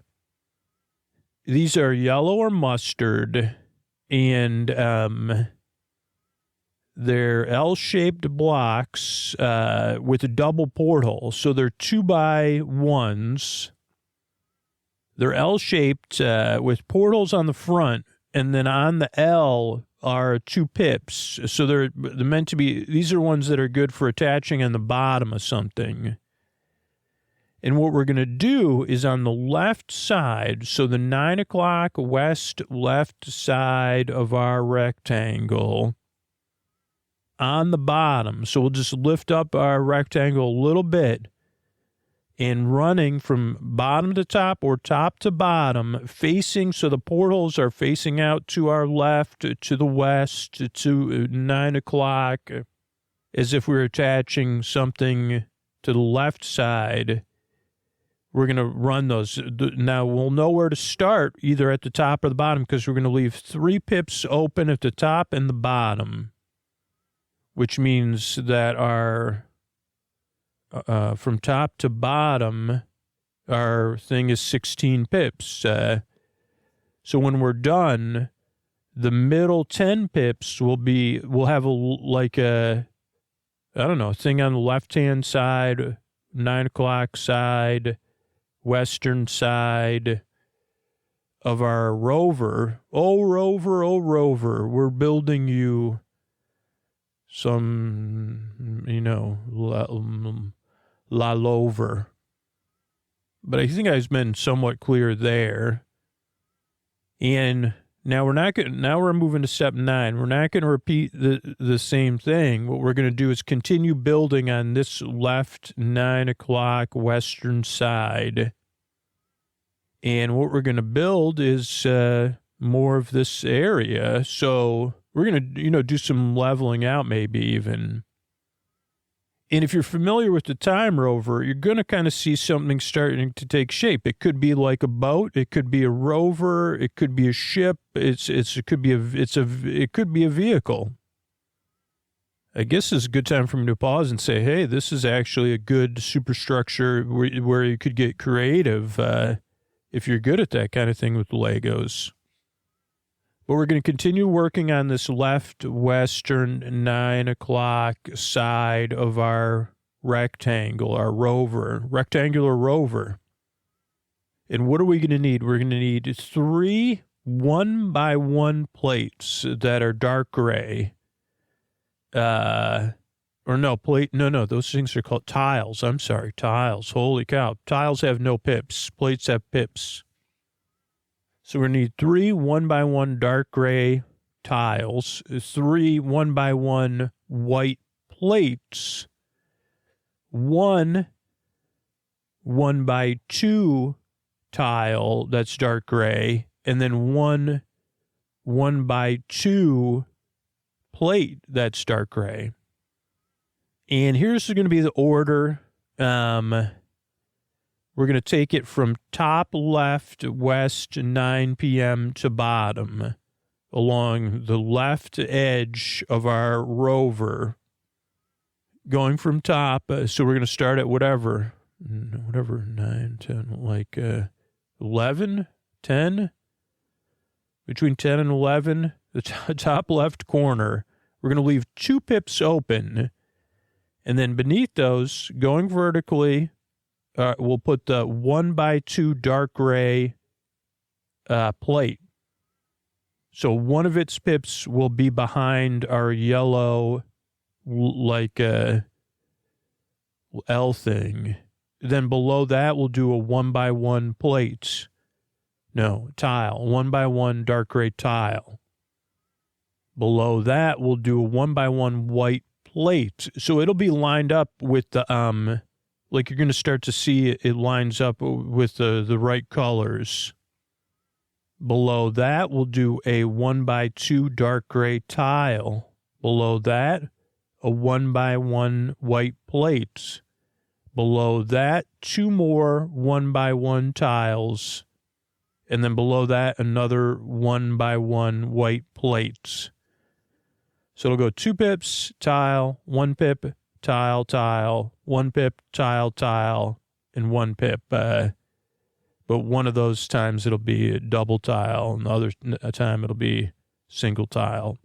Speaker 2: These are yellow or mustard, and they're L-shaped blocks with a double porthole. So they're 2x1s. They're L-shaped with portholes on the front, and then on the L are 2 pips. So they're meant to be, these are ones that are good for attaching on the bottom of something. And what we're going to do is on the left side, so the 9 o'clock west left side of our rectangle, on the bottom, so we'll just lift up our rectangle a little bit, and running from bottom to top or top to bottom, facing, so the portholes are facing out to our left, to the west, to 9 o'clock, as if we're attaching something to the left side. we're going to run those. Now, we'll know where to start, either at the top or the bottom, because we're going to leave 3 pips open at the top and the bottom, which means that our, from top to bottom, our thing is 16 pips. So when we're done, the middle 10 pips we'll have a thing on the left-hand side, 9 o'clock side, western side of our Rover. Oh, Rover, we're building you some, la Lover. But I think I've been somewhat clear there. And now we're moving to step 9. We're not going to repeat the same thing. What we're going to do is continue building on this left 9 o'clock western side. And what we're going to build is more of this area. So we're going to, do some leveling out maybe even. And if you're familiar with the Time Rover, you're going to kind of see something starting to take shape. It could be like a boat. It could be a rover. It could be a ship. It could be a vehicle. I guess it's a good time for me to pause and say, hey, this is actually a good superstructure where you could get creative if you're good at that kind of thing with Legos. But we're going to continue working on this left western 9 o'clock side of our rectangle, our rover, rectangular rover. And what are we going to need? We're going to need 3 1x1 plates that are dark gray. Those things are called tiles. I'm sorry, tiles. Holy cow. Tiles have no pips. Plates have pips. So we need 3 1x1 dark gray tiles, 3 1x1 white plates, 1 1x2 tile that's dark gray, and then 1 1x2 plate that's dark gray. And here's going to be the order. We're going to take it from top left west 9 p.m. to bottom along the left edge of our rover, going from top. So we're going to start at whatever 9, 10, 11, 10, between 10 and 11, the top left corner. We're going to leave 2 pips open, and then beneath those, going vertically, we'll put the 1x2 dark gray plate. So one of its pips will be behind our yellow, L thing. Then below that, we'll do a 1x1 plate. No, tile. 1x1 dark gray tile. Below that, we'll do a 1x1 white plate. So it'll be lined up with the, you're going to start to see it lines up with the right colors. Below that, we'll do a 1x2 dark gray tile. Below that, a 1x1 white plate. Below that, 2 more 1x1 tiles. And then below that, another 1x1 white plates. So it'll go 2 pips, tile, 1 pip, tile, tile, 1 pip, tile, and 1 pip. But one of those times it'll be a double tile, and the other time it'll be single tile.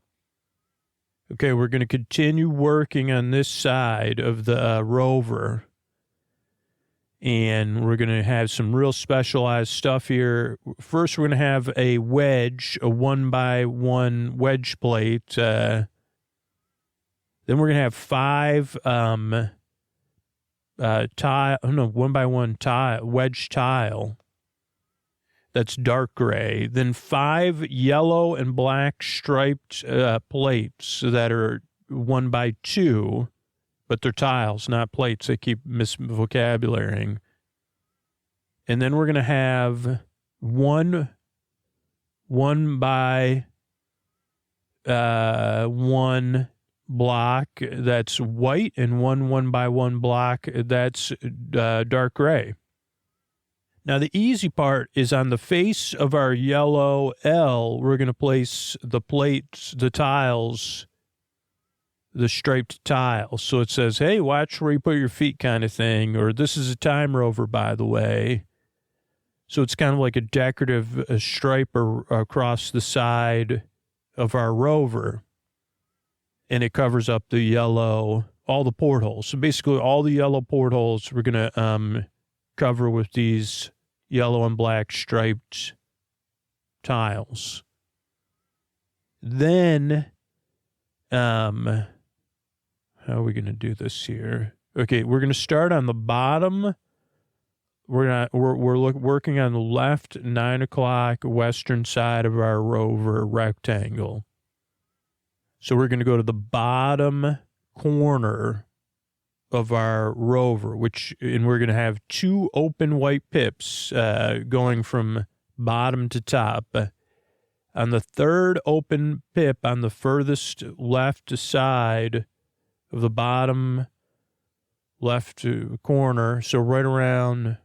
Speaker 2: Okay, we're going to continue working on this side of the rover. And we're going to have some real specialized stuff here. First, we're going to have a wedge, a 1x1 wedge plate. Then we're going to have 5 1x1 tile, wedge tile. That's dark gray. Then 5 yellow and black striped plates that are 1x2, but they're tiles, not plates. They keep misvocabularying. And then we're going to have 1 by 1 block that's white, and 1 1x1 block that's dark gray. Now, the easy part is on the face of our yellow L, we're going to place the plates, the tiles, the striped tiles. So it says, hey, watch where you put your feet kind of thing, or this is a time rover, by the way. So it's kind of like a decorative stripe across the side of our Rover. And it covers up the yellow, all the portholes. So basically all the yellow portholes we're going to cover with these yellow and black striped tiles. Then, how are we going to do this here? Okay, we're going to start on the bottom. We're working on the left 9 o'clock western side of our Rover rectangle. So we're going to go to the bottom corner of our Rover, and we're going to have 2 open white pips going from bottom to top. On the third open pip on the furthest left side of the bottom left corner, so right around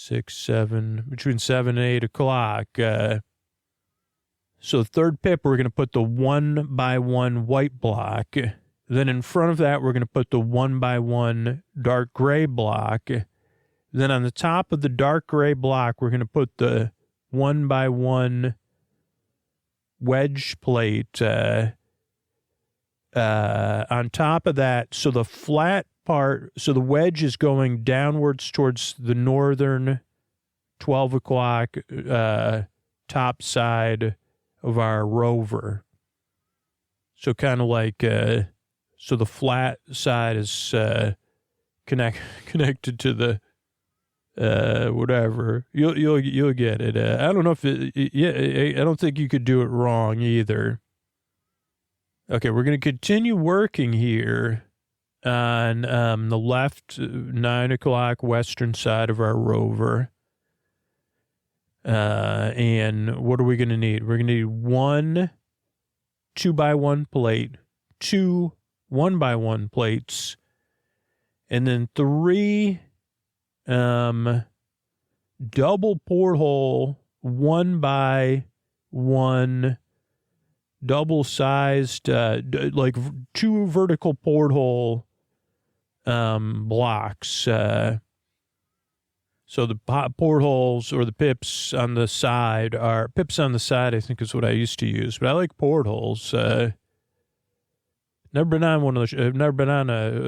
Speaker 2: between 7 and 8 o'clock. So third pip, we're going to put the 1 by 1 white block. Then in front of that, we're going to put the 1 by 1 dark gray block. Then on the top of the dark gray block, we're going to put the 1 by 1 wedge plate on top of that. So the flat part, so the wedge is going downwards towards the northern 12 o'clock top side of our Rover. So kind of like, so the flat side is connected to the whatever. You'll get it. I don't know if I don't think you could do it wrong either. Okay, we're going to continue working here on the left 9 o'clock western side of our Rover. And what are we going to need? We're going to need 1 2 by 1 plate, 2 1 by 1 plates, and then 3 double porthole 1 by 1 double-sized, like 2 vertical porthole blocks. So the portholes or the pips on the side I think is what I used to use, but I like portholes. Never been on one of those. I've never been on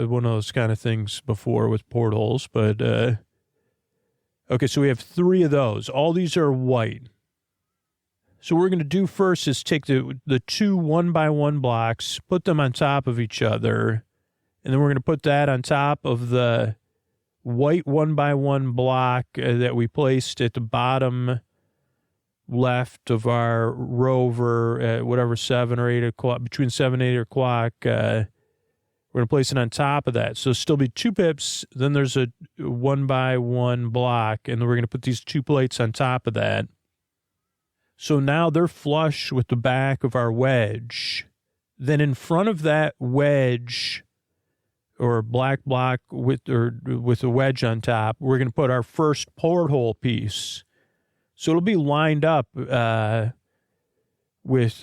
Speaker 2: one of those kind of things before with portholes, but okay. So we have 3 of those. All these are white. So what we're going to do first is take the 2 1 by 1 blocks, put them on top of each other, and then we're going to put that on top of the white 1 by 1 block that we placed at the bottom left of our Rover at whatever 7 or 8 o'clock, between 7 and 8 o'clock. We're going to place it on top of that. So still be 2 pips. Then there's a 1 by 1 block, and then we're going to put these 2 plates on top of that. So now they're flush with the back of our wedge. Then in front of that wedge or black block with a wedge on top, we're going to put our first porthole piece. So it'll be lined up with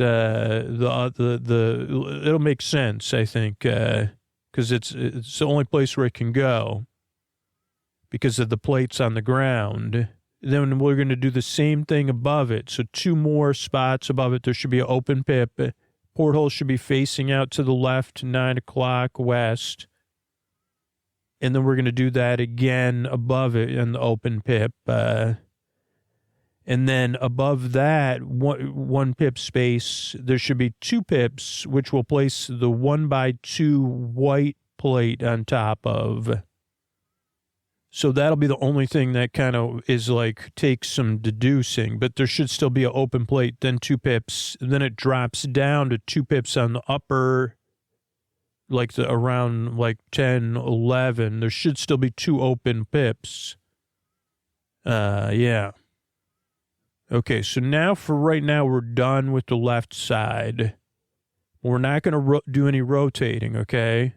Speaker 2: it'll make sense, I think, because it's the only place where it can go because of the plates on the ground. Then we're going to do the same thing above it. So 2 more spots above it. There should be an open pip. Porthole should be facing out to the left, 9 o'clock west. And then we're going to do that again above it in the open pip. And then above that, one pip space, there should be 2 pips, which will place the 1 by 2 white plate on top of. So that'll be the only thing that kind of is like takes some deducing, but there should still be an open plate, then 2 pips. And then it drops down to 2 pips on the upper, like around like 10, 11. There should still be 2 open pips. Yeah. Okay, so now for right now, we're done with the left side. We're not going to do any rotating, okay?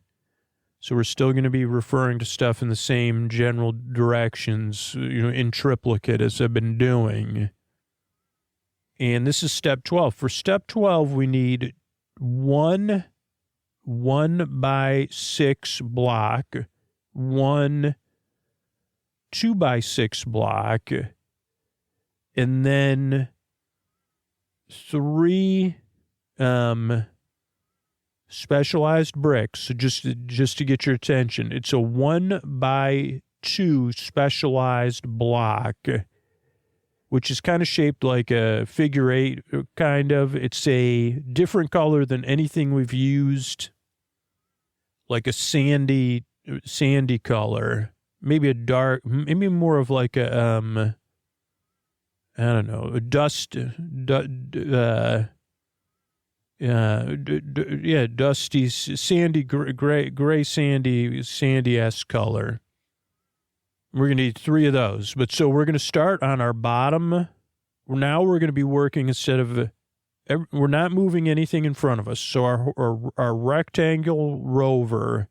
Speaker 2: So we're still going to be referring to stuff in the same general directions, in triplicate as I've been doing. And this is step 12. For step 12, we need one 1x6 block, one 2x6 block, and then 3 specialized bricks. So just to get your attention, it's a 1x2 specialized block, which is kind of shaped like a figure 8, kind of. It's a different color than anything we've used, like a sandy color, maybe a dark, maybe more of like a I don't know, a dusty, sandy, gray, sandy-esque color. We're going to need 3 of those. But so we're going to start on our bottom. Now we're going to be working we're not moving anything in front of us. So our rectangle rover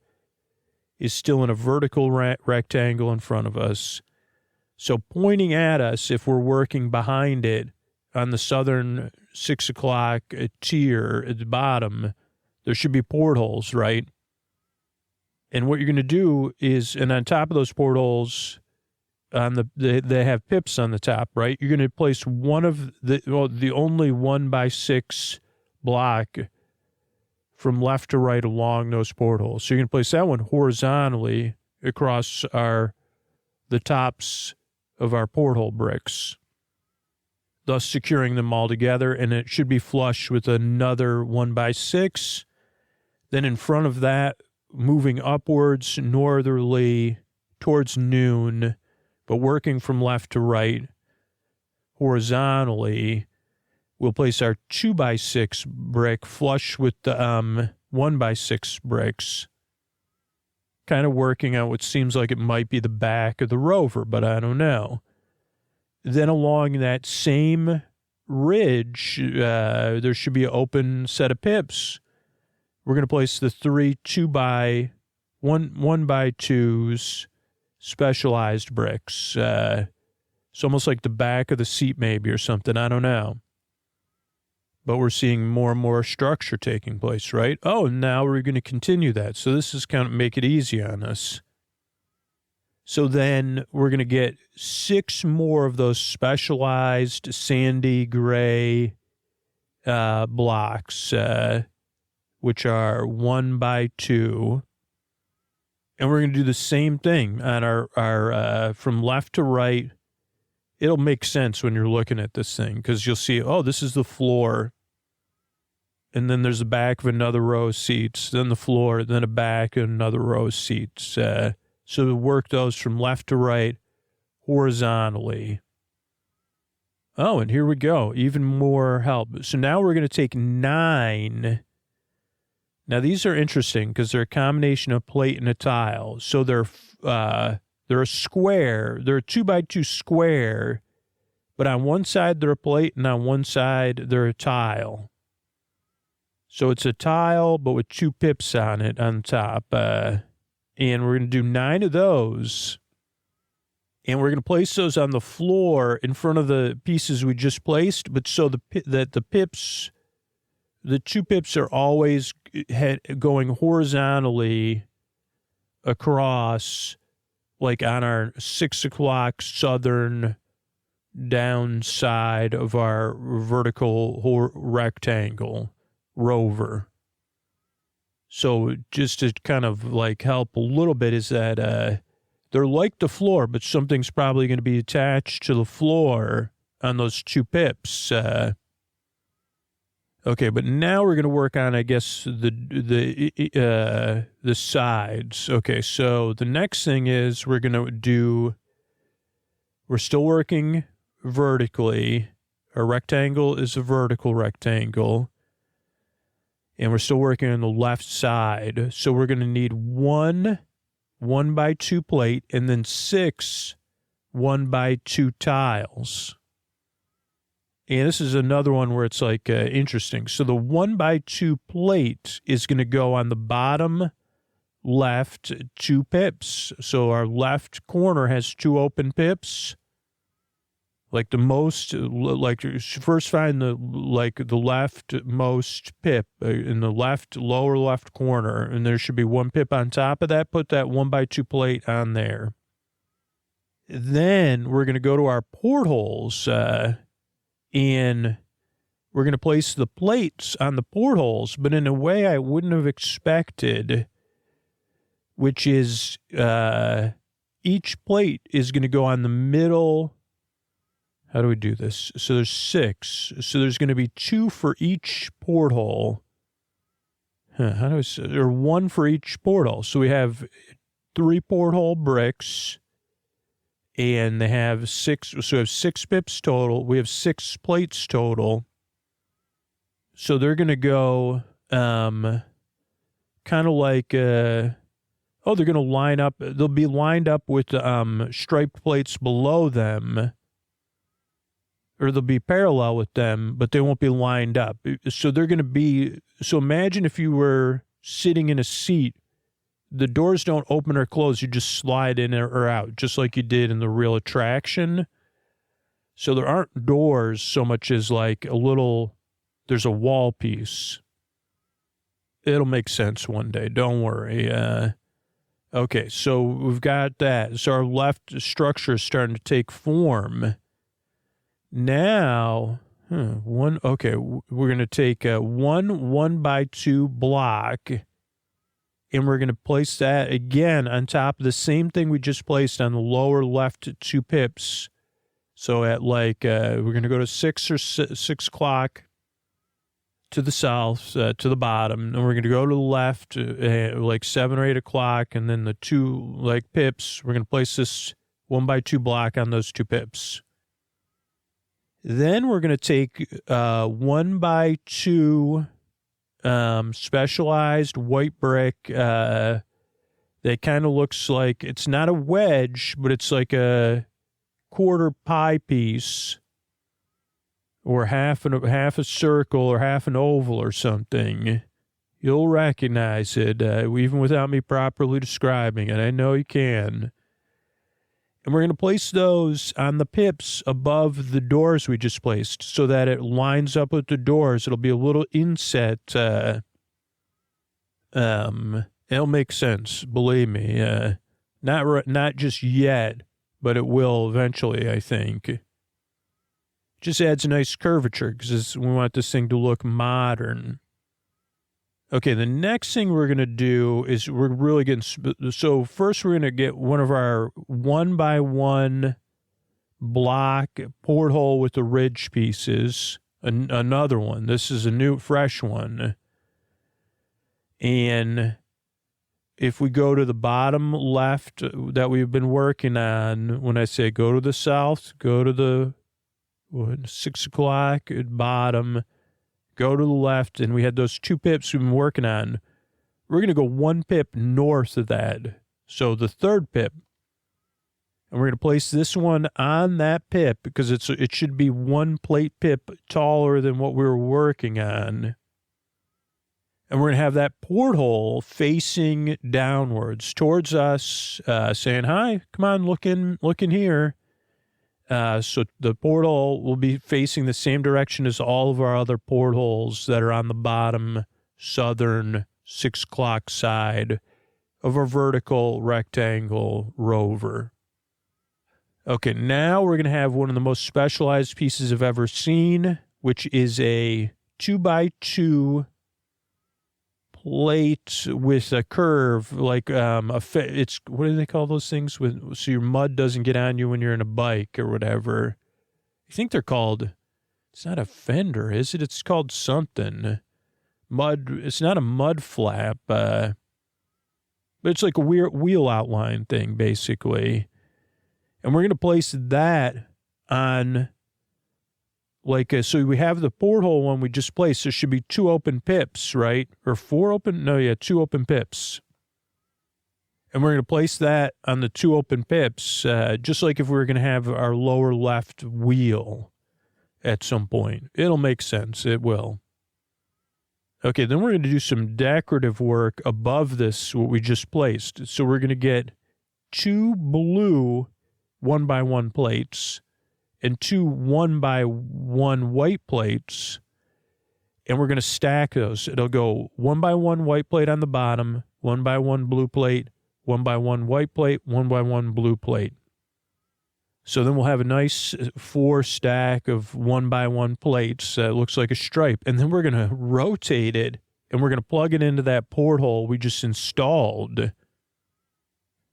Speaker 2: is still in a vertical rectangle in front of us. So pointing at us, if we're working behind it on the southern 6 o'clock tier at the bottom, there should be portholes, right? And what you're going to do is, and on top of those portholes, they have pips on the top, right? You're going to place one of the only 1x6 block from left to right along those portholes. So you're going to place that one horizontally across the tops of our porthole bricks, thus securing them all together, and it should be flush with another 1x6. Then in front of that, moving upwards northerly towards noon, but working from left to right horizontally, we'll place our 2x6 brick flush with the 1x6 bricks, kind of working out what seems like it might be the back of the Rover, but I don't know. Then along that same ridge, there should be an open set of pips. We're going to place the 3 1x2s specialized bricks. It's almost like the back of the seat maybe or something. I don't know. But we're seeing more and more structure taking place, right? Oh, now we're going to continue that. So this is kind of make it easy on us. So then we're going to get 6 more of those specialized sandy gray blocks, which are 1x2. And we're going to do the same thing on our from left to right. It'll make sense when you're looking at this thing because you'll see, oh, this is the floor. And then there's the back of another row of seats, then the floor, then a back of another row of seats. So we work those from left to right horizontally. Oh, and here we go. Even more help. So now we're going to take 9. Now, these are interesting because they're a combination of plate and a tile. So they're a square. They're a 2x2 square, but on one side they're a plate and on one side they're a tile. So it's a tile, but with 2 pips on it on top. And we're going to do 9 of those. And we're going to place those on the floor in front of the pieces we just placed, but so that the pips, the 2 pips are always going horizontally across, like on our 6 o'clock southern downside of our vertical rectangle Rover. So just to kind of like help a little bit is that they're like the floor, but something's probably going to be attached to the floor on those 2 pips. Okay, but now we're going to work on, I guess, the sides. Okay, so the next thing is we're still working vertically. Our rectangle is a vertical rectangle. And we're still working on the left side. So we're going to need 1 1x2 plate and then 6 1x2 tiles. And this is another one where it's like interesting. So the 1x2 plate is going to go on the bottom left 2 pips. So our left corner has 2 open pips. Like the most, like first find the leftmost pip in the lower left corner, and there should be 1 pip on top of that. Put that 1x2 plate on there. Then we're going to go to our portholes, and we're going to place the plates on the portholes, but in a way I wouldn't have expected, which is each plate is going to go on the middle. How do we do this? So there's 6. So there's going to be 2 for each porthole. How do I say? Or 1 for each porthole. So we have 3 porthole bricks, and they have 6. So we have 6 pips total. We have 6 plates total. So they're going to go kind of like, they're going to line up. They'll be lined up with striped plates below them. Or they'll be parallel with them, but they won't be lined up. So they're going to be, so imagine if you were sitting in a seat, the doors don't open or close, you just slide in or out, just like you did in the real attraction. So there aren't doors so much as like there's a wall piece. It'll make sense one day, don't worry. Okay, so we've got that. So our left structure is starting to take form. Now, we're going to take a 1x2 block, and we're going to place that again on top of the same thing we just placed on the lower left 2 pips. So at we're going to go to 6 o'clock to the south, to the bottom, and we're going to go to the left, 7 or 8 o'clock, and then the 2 pips, we're going to place this 1x2 block on those 2 pips. Then we're going to take 1x2 specialized white brick that kind of looks like, it's not a wedge, but it's like a quarter pie piece or half a circle or half an oval or something. You'll recognize it, even without me properly describing it. I know you can. And we're going to place those on the pips above the doors we just placed so that it lines up with the doors. It'll be a little inset. It'll make sense, believe me. Not just yet, but it will eventually, I think. Just adds a nice curvature because we want this thing to look modern. Okay, the next thing we're going to do is we're really getting, so first we're going to get one of our 1x1 block porthole with the ridge pieces, another one. This is a new, fresh one. And if we go to the bottom left that we've been working on, when I say go to the south, go to the 6 o'clock at bottom, go to the left, and we had those 2 pips we've been working on. We're going to go 1 pip north of that. So the 3rd pip. And we're going to place this one on that pip because it should be 1 plate pip taller than what we were working on. And we're going to have that porthole facing downwards towards us, saying, hi, come on, look in here. So the porthole will be facing the same direction as all of our other portholes that are on the bottom southern 6 o'clock side of our vertical rectangle Rover. Okay, now we're going to have one of the most specialized pieces I've ever seen, which is a 2x2 plate with a curve, like it's, what do they call those things? So your mud doesn't get on you when you're in a bike or whatever. I think they're called, it's not a fender, is it? It's called something. Mud, it's not a mud flap, but it's like a wheel outline thing, basically. And we're going to place that on, so we have the porthole one we just placed. There should be 2 open pips, right? Or 4 open? No, yeah, 2 open pips. And we're going to place that on the 2 open pips, just like if we were going to have our lower left wheel at some point. It'll make sense. It will. Okay, then we're going to do some decorative work above this, what we just placed. So we're going to get 2 blue 1x1 plates and 2 1x1 white plates, and we're going to stack those. It'll go 1x1 white plate on the bottom, 1x1 blue plate, 1x1 white plate, 1x1 blue plate. So then we'll have a nice 4 stack of 1x1 plates that looks like a stripe. And then we're going to rotate it, and we're going to plug it into that porthole we just installed.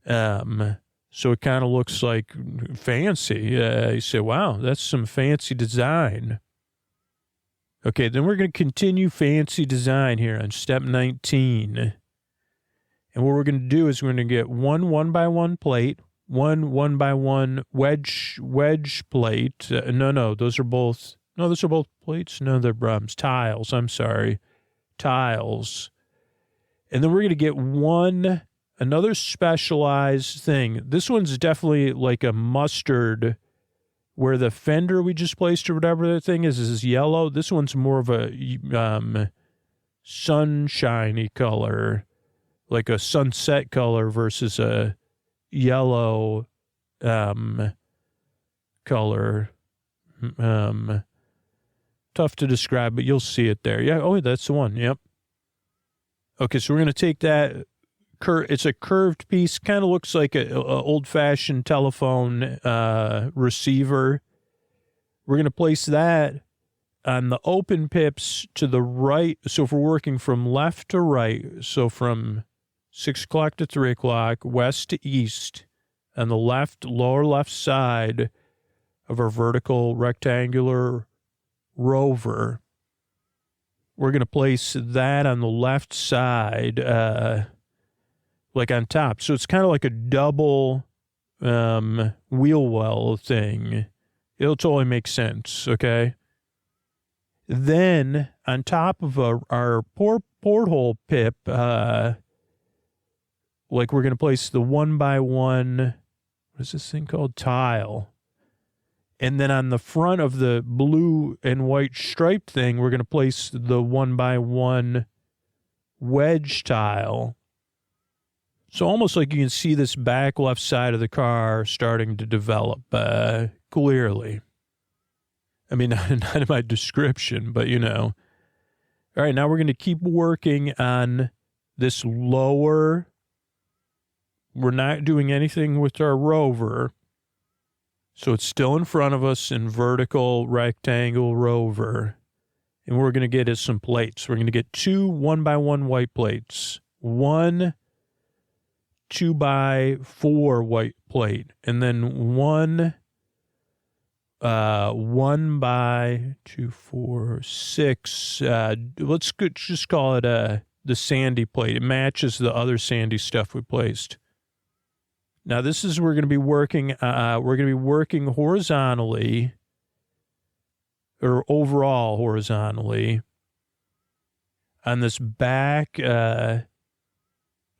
Speaker 2: So it kind of looks like fancy. You say, wow, that's some fancy design. Okay, then we're going to continue fancy design here on step 19. And what we're going to do is we're going to get 1 1x1 plate, 1 1x1 wedge plate. Those are both plates. No, they're tiles. I'm sorry. Tiles. And then we're going to get another specialized thing. This one's definitely like a mustard, where the fender we just placed or whatever that thing is yellow. This one's more of a sunshiny color, like a sunset color versus a yellow color. Tough to describe, but you'll see it there. Yeah, oh, that's the one. Yep. Okay, so we're going to take that. It's a curved piece, kind of looks like a old-fashioned telephone receiver. We're going to place that on the open pips to the right. So if we're working from left to right, so from 6 o'clock to 3 o'clock, west to east, on the lower left side of our vertical rectangular Rover, we're going to place that on the left side, like on top. So it's kind of like a double wheel well thing. It'll totally make sense, okay? Then on top of our porthole pip, like we're going to place the 1x1, what is this thing called? Tile. And then on the front of the blue and white striped thing, we're going to place the 1x1 wedge tile. So almost like you can see this back left side of the car starting to develop clearly. I mean, not in my description, but you know. All right, now we're going to keep working on this lower. We're not doing anything with our Rover. So it's still in front of us in vertical rectangle Rover. And what we're going to get is some plates. We're going to get 2 1x1 white plates. 1 2x4 white plate. And then 1 1x2 4 6. Let's just call it the sandy plate. It matches the other sandy stuff we placed. Now this is we're going to be working horizontally, or overall horizontally, on this back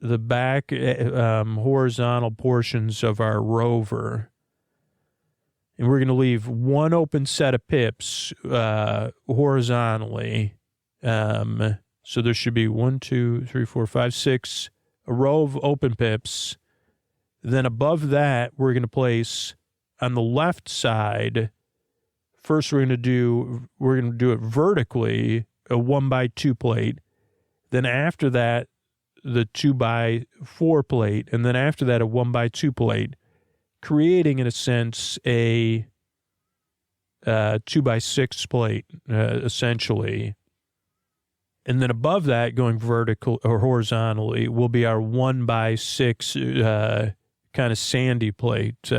Speaker 2: the back horizontal portions of our Rover. And we're going to leave one open set of pips horizontally. So there should be 1, 2, 3, 4, 5, 6, a row of open pips. Then above that, we're going to place on the left side. First, we're going to do it vertically, a 1x2 plate. Then after that, the 2x4 plate, and then after that, a 1x2 plate, creating, in a sense, a 2x6 plate, essentially. And then above that, going vertical or horizontally, will be our 1x6 kind of sandy plate.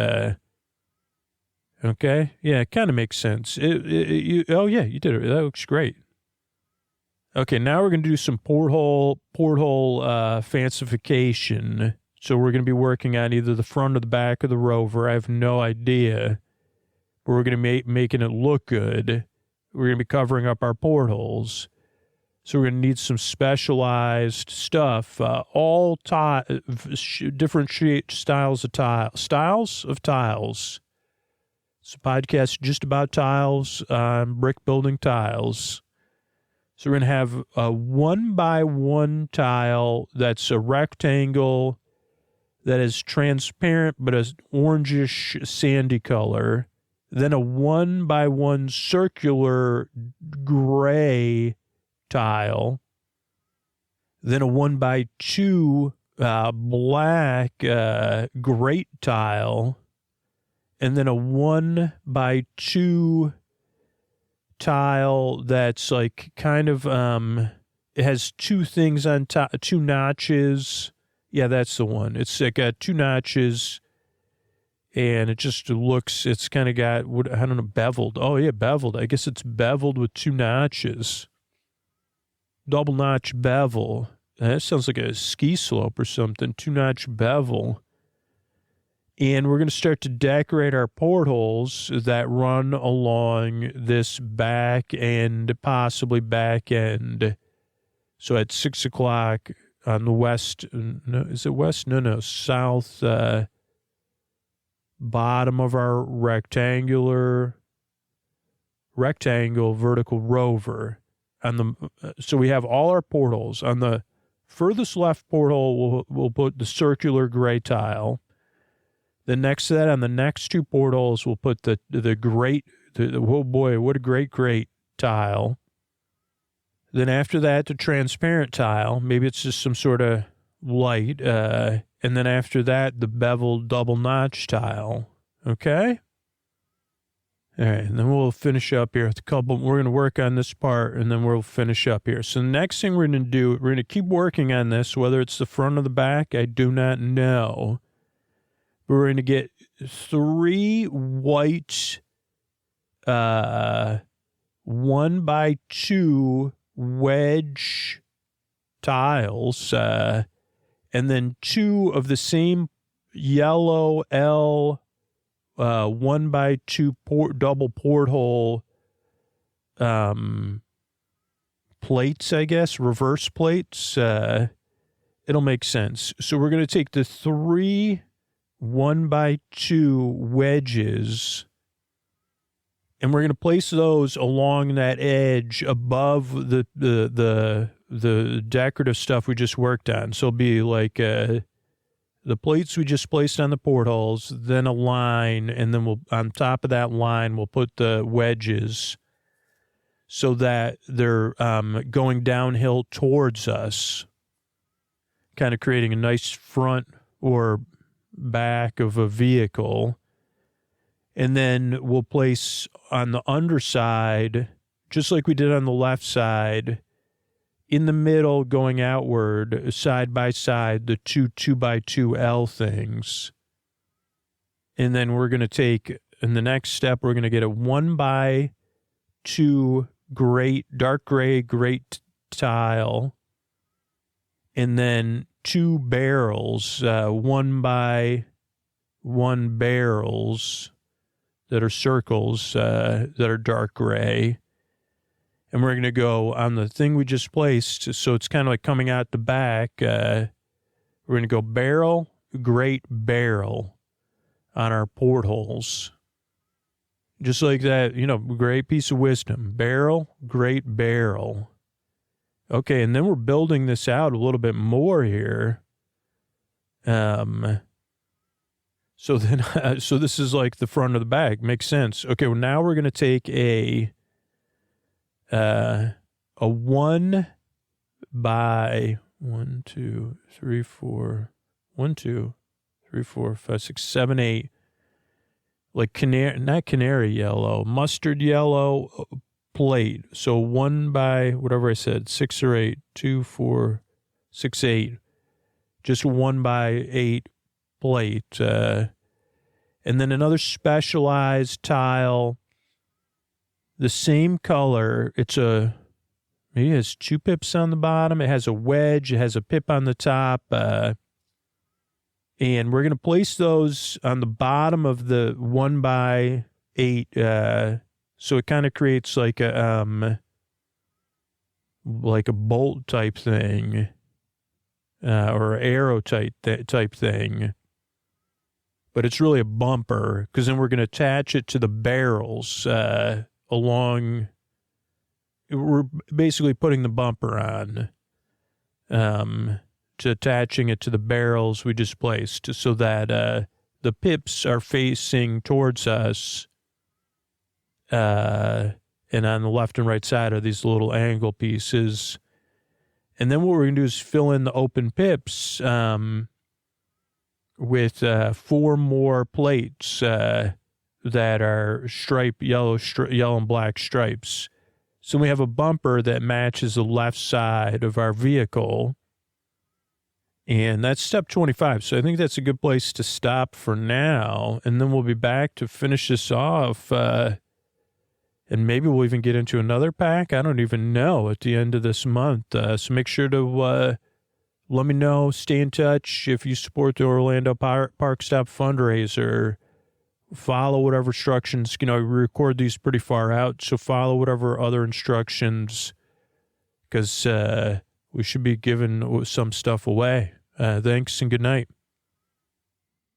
Speaker 2: Okay? Yeah, it kind of makes sense. You did it. That looks great. Okay, now we're going to do some porthole fancification. So we're going to be working on either the front or the back of the Rover. I have no idea. But we're going to be making it look good. We're going to be covering up our portholes. So we're going to need some specialized stuff, all different styles of tiles. Styles of tiles. It's a podcast just about tiles, brick building tiles. So we're going to have a 1x1 tile that's a rectangle that is transparent but an orangish sandy color. Then a 1x1 circular gray tile. Then a 1x2 black grate tile. And then a 1x2 tile that's like kind of it has two things on top, two notches. Yeah, that's the one. It's got two notches, and it just looks, it's kind of got, what, I don't know, beveled. Oh yeah, beveled. I guess it's beveled with two notches. Double notch bevel. That sounds like a ski slope or something. Two notch bevel. And we're going to start to decorate our portholes that run along this back end, possibly back end. So at 6 o'clock on the west, no, is it west? No, south bottom of our rectangle vertical rover. So we have all our portholes. On the furthest left porthole, we'll put the circular gray tile. Then next to that, on the next two portholes, we'll put the grate, oh boy, what a great tile. Then after that, the transparent tile. Maybe it's just some sort of light. And then after that, the beveled double notch tile. Okay? All right, and then we'll finish up here with a couple. We're going to work on this part, and then we'll finish up here. So the next thing we're going to do, we're going to keep working on this, whether it's the front or the back, I do not know. We're going to get 3 white 1x2 wedge tiles, and then 2 of the same yellow L 1x2 double porthole plates, I guess, reverse plates. It'll make sense. So we're going to take the 3 1x2 wedges, and we're going to place those along that edge above the decorative stuff we just worked on. So it'll be like the plates we just placed on the portholes, then a line, and then we'll, on top of that line, we'll put the wedges so that they're going downhill towards us, kind of creating a nice front or back of a vehicle. And then we'll place on the underside, just like we did on the left side, in the middle going outward, side by side, the 2x2 L things. And then we're going to take, in the next step, we're going to get a 1x2 dark gray grate tile, and then 2 barrels, 1x1 barrels that are circles, that are dark gray. And we're going to go on the thing we just placed, so it's kind of like coming out the back. We're going to go barrel, grate, barrel on our portholes. Just like that, great piece of wisdom. Barrel, grate, barrel. Okay, and then we're building this out a little bit more here. So this is like the front of the bag. Makes sense. Okay, well, now we're going to take a 1 by 1, 2, 3, 4, 1, 2, 3, 4, 5, 6, 7, 8, like canary yellow, mustard yellow plate. So 1 by whatever I said, 6 or 8, 2, 4, 6, 8, just 1 by 8 plate. And then another specialized tile, the same color. Maybe it has 2 pips on the bottom. It has a wedge. It has a pip on the top. And we're going to place those on the bottom of the 1 by 8. So it kind of creates like a bolt type thing, or arrow type thing. But it's really a bumper, because then we're going to attach it to the barrels along we're basically putting the bumper on, to attaching it to the barrels we just placed so that the pips are facing towards us, and on the left and right side are these little angle pieces. And then what we're going to do is fill in the open pips with 4 more plates that are yellow and black stripes. So we have a bumper that matches the left side of our vehicle. And that's step 25. So I think that's a good place to stop for now. And then we'll be back to finish this off. And maybe we'll even get into another pack. I don't even know at the end of this month. So make sure to let me know. Stay in touch. If you support the Orlando Park Stop fundraiser, follow whatever instructions. We record these pretty far out. So follow whatever other instructions, because we should be giving some stuff away. Thanks and good night.